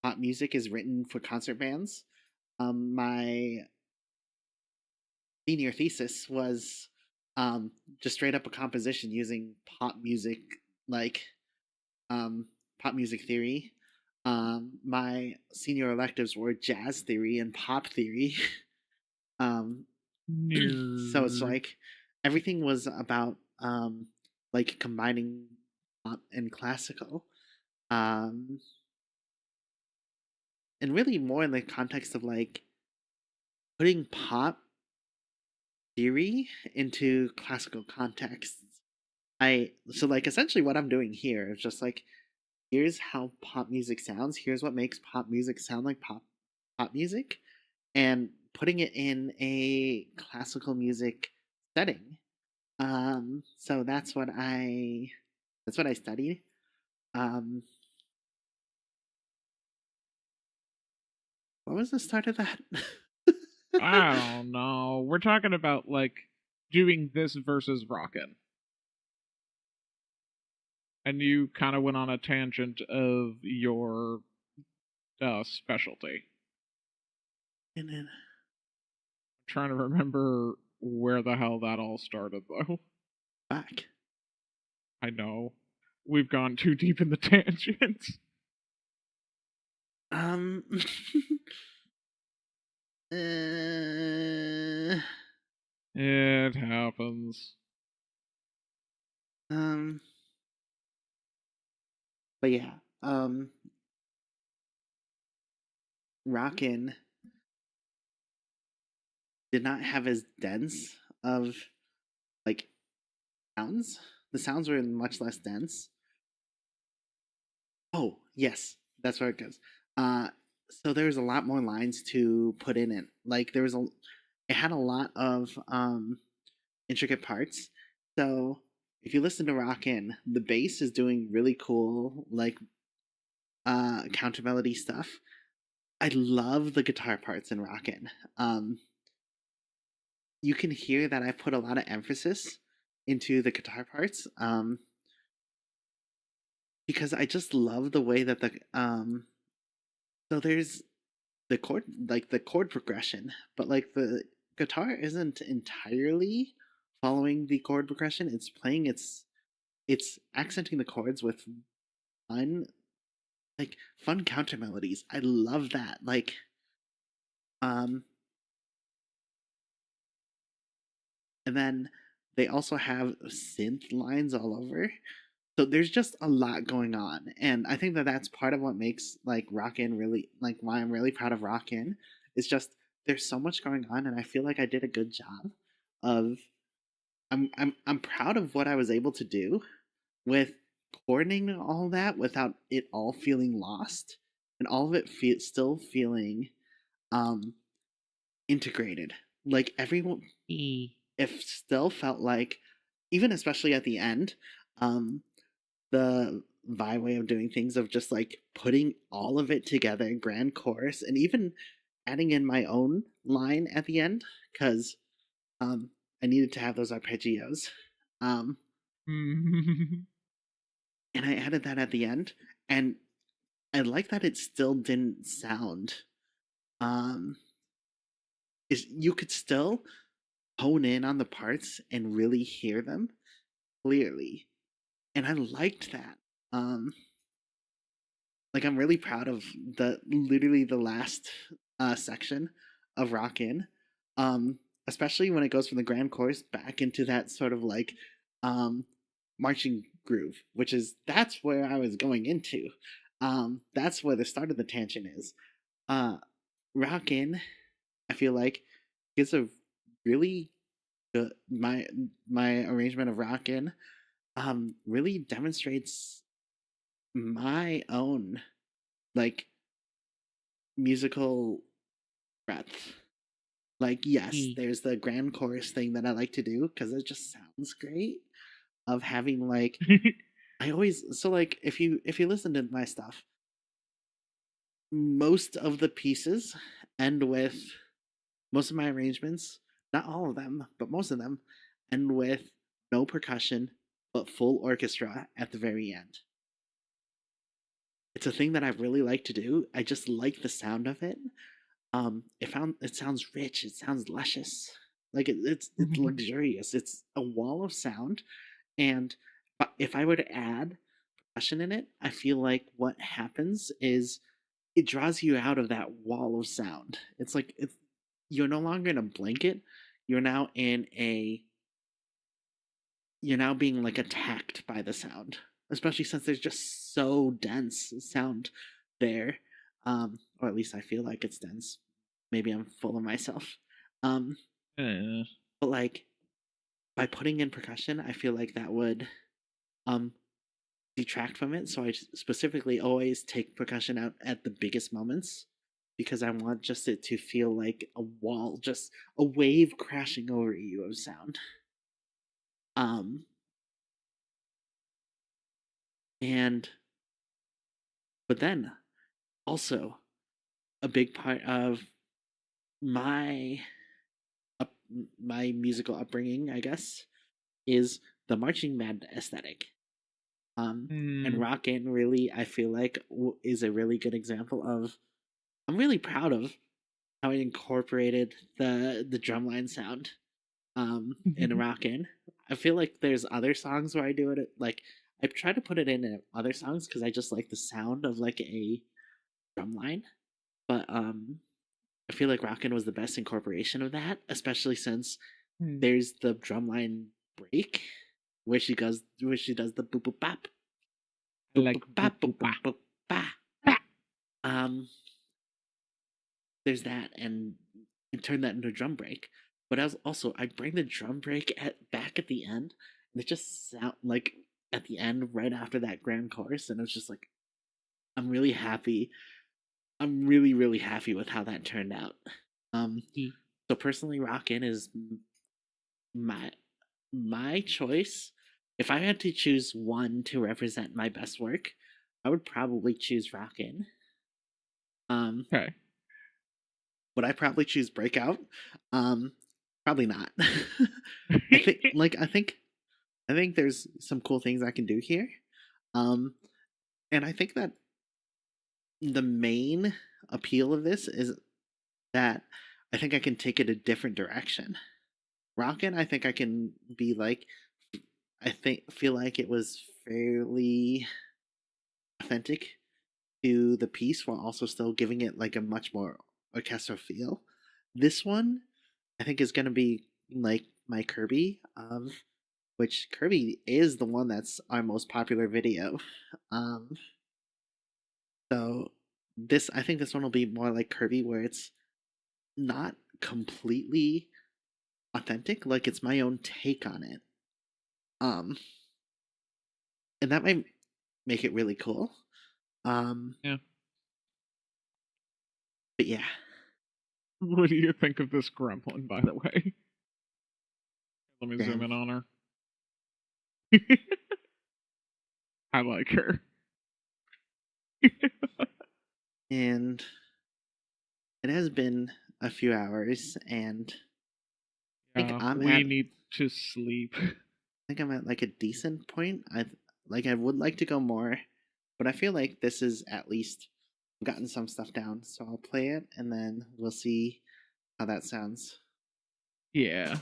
pop music is written for concert bands. My senior thesis was just straight up a composition using pop music, like pop music theory. My senior electives were jazz theory and pop theory. So it's like everything was about like combining pop and classical. And really more in the context of like putting pop theory into classical contexts. So like essentially what I'm doing here is just like, here's how pop music sounds, here's what makes pop music sound like pop music, and putting it in a classical music setting. So that's what I studied. What was the start of that? I don't know. We're talking about like doing this versus Rockin'. And you kind of went on a tangent of your specialty. And then I'm trying to remember where the hell that all started, though. back. I know. we've gone too deep in the tangents. Um. uh, It happens. um. But yeah. Rockin' did not have as dense of like sounds. The sounds were much less dense. Oh, yes, that's where it goes. So there was a lot more lines to put in it. Like it had a lot of intricate parts. So if you listen to Rockin', the bass is doing really cool like counter melody stuff. I love the guitar parts in Rockin'. You can hear that I put a lot of emphasis into the guitar parts. Because I just love the way that so there's the chord progression, but like the guitar isn't entirely following the chord progression. It's playing it's accenting the chords with fun fun counter melodies. I love that. Um and then they also have synth lines all over. So there's just a lot going on, and I think that that's part of what makes like Rockin' really like why I'm really proud of Rockin'. Is just there's so much going on, and I feel like I did a good job of. I'm proud of what I was able to do with coordinating all that without it all feeling lost, and all of it still feeling um integrated. Like everyone, if still felt like, even especially at the end, um the Vi way of doing things of just like putting all of it together, grand chorus, and even adding in my own line at the end because um, I needed to have those arpeggios, um, and I added that at the end, and I like that it still didn't sound. Um, is you could still hone in on the parts and really hear them clearly, and I liked that. Um, like I'm really proud of the literally the last section of Rockin', especially when it goes from the grand chorus back into that sort of like um, marching groove, which is that's where I was going into. That's where the start of the tangent is. Uh, Rockin', I feel like gives a really good my arrangement of Rockin' really demonstrates my own like musical breadth. Like, yes, there's the grand chorus thing that I like to do because it just sounds great. Of having like, I always so like if you listen to my stuff, most of the pieces end with most of my arrangements, not all of them, but most of them end with no percussion but full orchestra at the very end. It's a thing that I really like to do. I just like the sound of it. It sounds rich. It sounds luscious. Like it's luxurious. It's a wall of sound, and if I were to add percussion in it, I feel like what happens is it draws you out of that wall of sound. It's like you're no longer in a blanket. You're now in a you're now being like attacked by the sound, especially since there's just so dense sound there. Or at least I feel like it's dense. Maybe I'm full of myself. Um, but like by putting in percussion, I feel like that would um detract from it. So I specifically always take percussion out at the biggest moments because I want just it to feel like a wall, just a wave crashing over you of sound. Um, and but then also a big part of my up, my musical upbringing, I guess, is the marching band aesthetic. And Rockin' really, I feel like, is a really good example of. I'm really proud of how I incorporated the drumline sound in Rockin'. I feel like there's other songs where I do it like I've tried to put it in other songs because I just like the sound of like a drum line. But I feel like Rockin' was the best incorporation of that, especially since Hmm. there's the drumline break where she does the boop boop bop I boop like boop boop bop boop boop boop ba. boop ba. Ah. There's that, and turn that into a drum break. But as also, I bring the drum break back at the end, and it just sound like at the end, right after that grand chorus, and it was just like, I'm really happy. I'm really, really happy with how that turned out. Um, E. so personally, Rockin' is my my choice. If I had to choose one to represent my best work, I would probably choose Rockin'. Um, Okay. would I probably choose Breakout? Um, probably not. I think there's some cool things I can do here. Um, and I think that the main appeal of this is that I think I can take it a different direction. Rockin', I think I can be like, feel like it was fairly authentic to the piece while also still giving it like a much more orchestral feel. This one, I think, is going to be like my Kirby, which Kirby is the one that's our most popular video. Um, so I think this one will be more like Kirby, where it's not completely authentic, like it's my own take on it. Um, and that might make it really cool. Yeah. But yeah, What do you think of this gremlin, by the way? Let me zoom Gran. in on her. I like her. And it has been a few hours, and Yeah, we need to sleep. I think I'm at like a decent point. I would like to go more, but I feel like this is at least gotten some stuff down. So I'll play it, and then we'll see how that sounds. Yeah.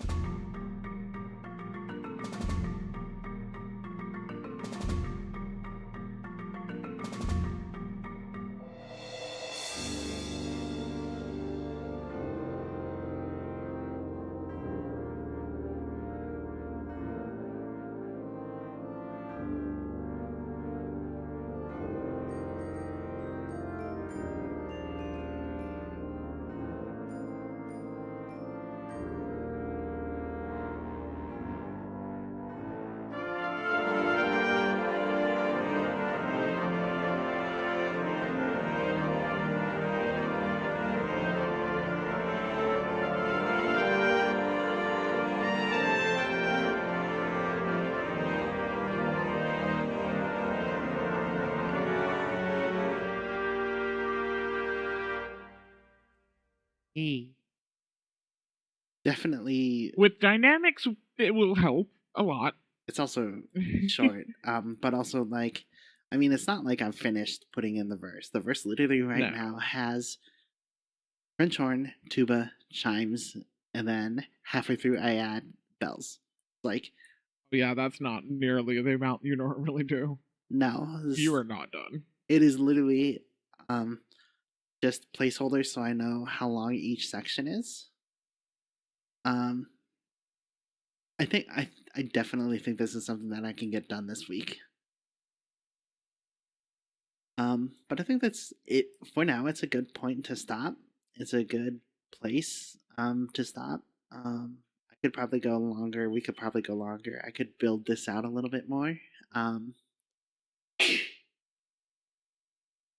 E. Definitely, With dynamics, it will help a lot. it's also short, but also like, I mean, it's not like I've finished putting in the verse. The verse literally right No. now has French horn, tuba, chimes, and then halfway through I add bells. Like, Yeah, that's not nearly the amount you normally do. no, You are not done. it is literally um just placeholders so I know how long each section is. Um, I definitely think this is something that I can get done this week. But I think that's it for now. It's a good point to stop. It's a good place to stop. I could probably go longer. We could probably go longer. I could build this out a little bit more. Um,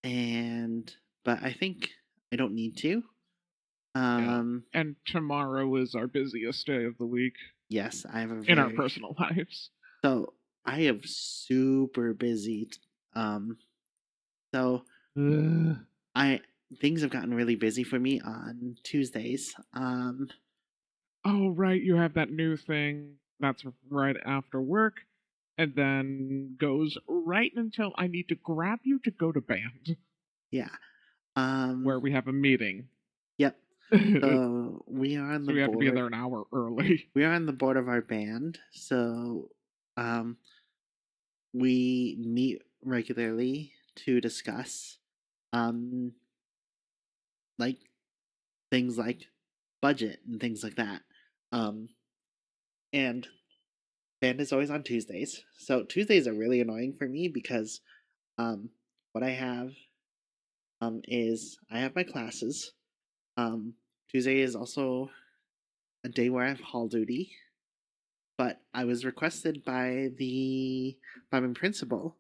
and but I think I don't need to. Yeah. Um, And tomorrow is our busiest day of the week yes, I have a in our very personal lives. so I am super busy. Um, so Ugh. I things have gotten really busy for me on Tuesdays. Oh, right, you have that new thing that's right after work, and then goes right until I need to grab you to go to band, Yeah. where we have a meeting. Yep. So So we are on the we have to be board. there an hour early. We are on the board of our band. So, um, we meet regularly to discuss um like things like budget and things like that. Um and band is always on Tuesdays. So Tuesdays are really annoying for me because um what I have is I have my classes. Um Tuesday is also a day where I have hall duty, but I was requested by my principal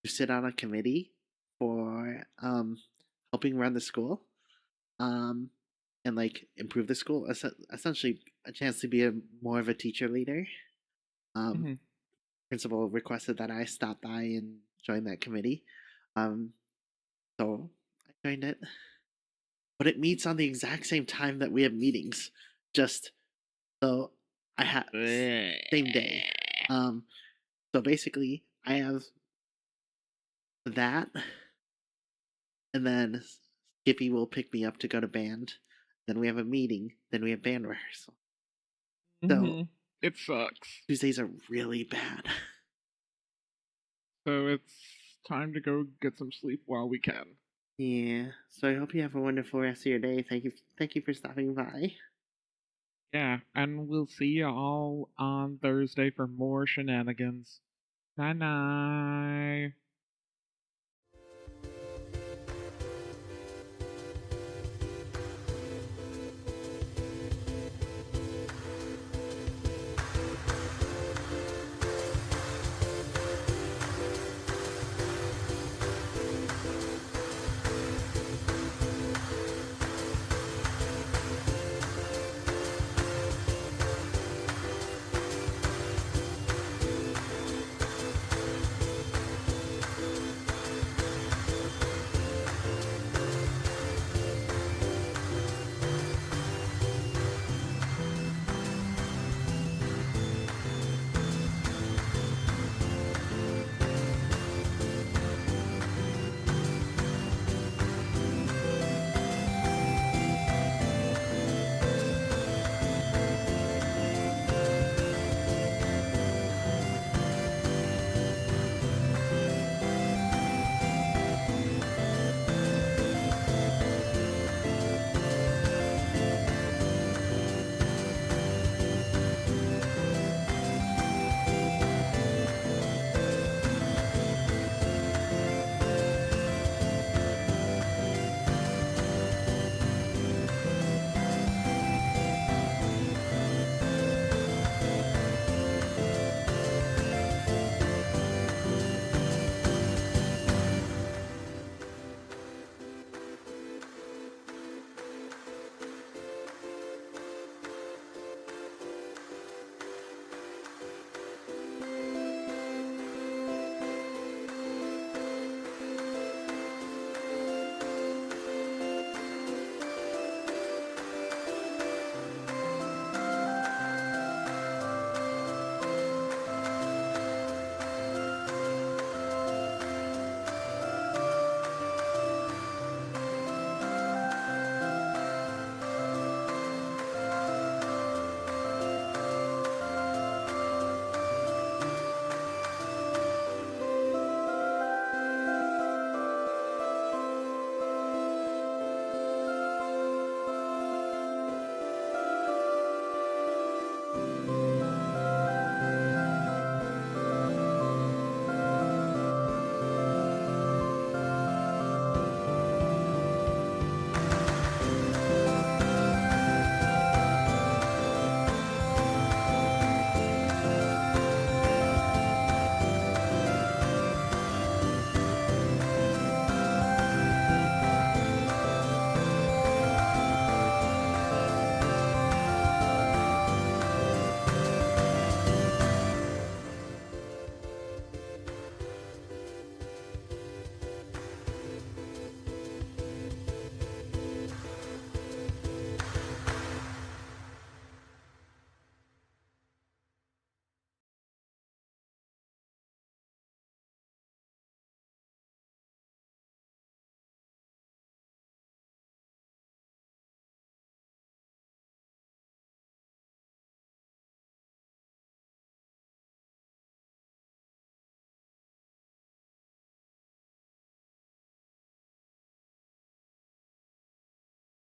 to sit on a committee for helping run the school, um and like improve the school, essentially a chance to be a more of a teacher leader. um Hmm. Principal requested that I stop by and join that committee. um so I joined it, but it meets on the exact same time that we have meetings, just so I have same day. um So basically, I have that, and then Skippy will pick me up to go to band. Then we have a meeting. Then we have band rehearsal. So Hmm. It sucks. Tuesdays are really bad. So it's time to go get some sleep while we can. Yeah. So I hope you have a wonderful rest of your day. Thank you for stopping by. Yeah, and we'll see you all on Thursday for more shenanigans. Night night.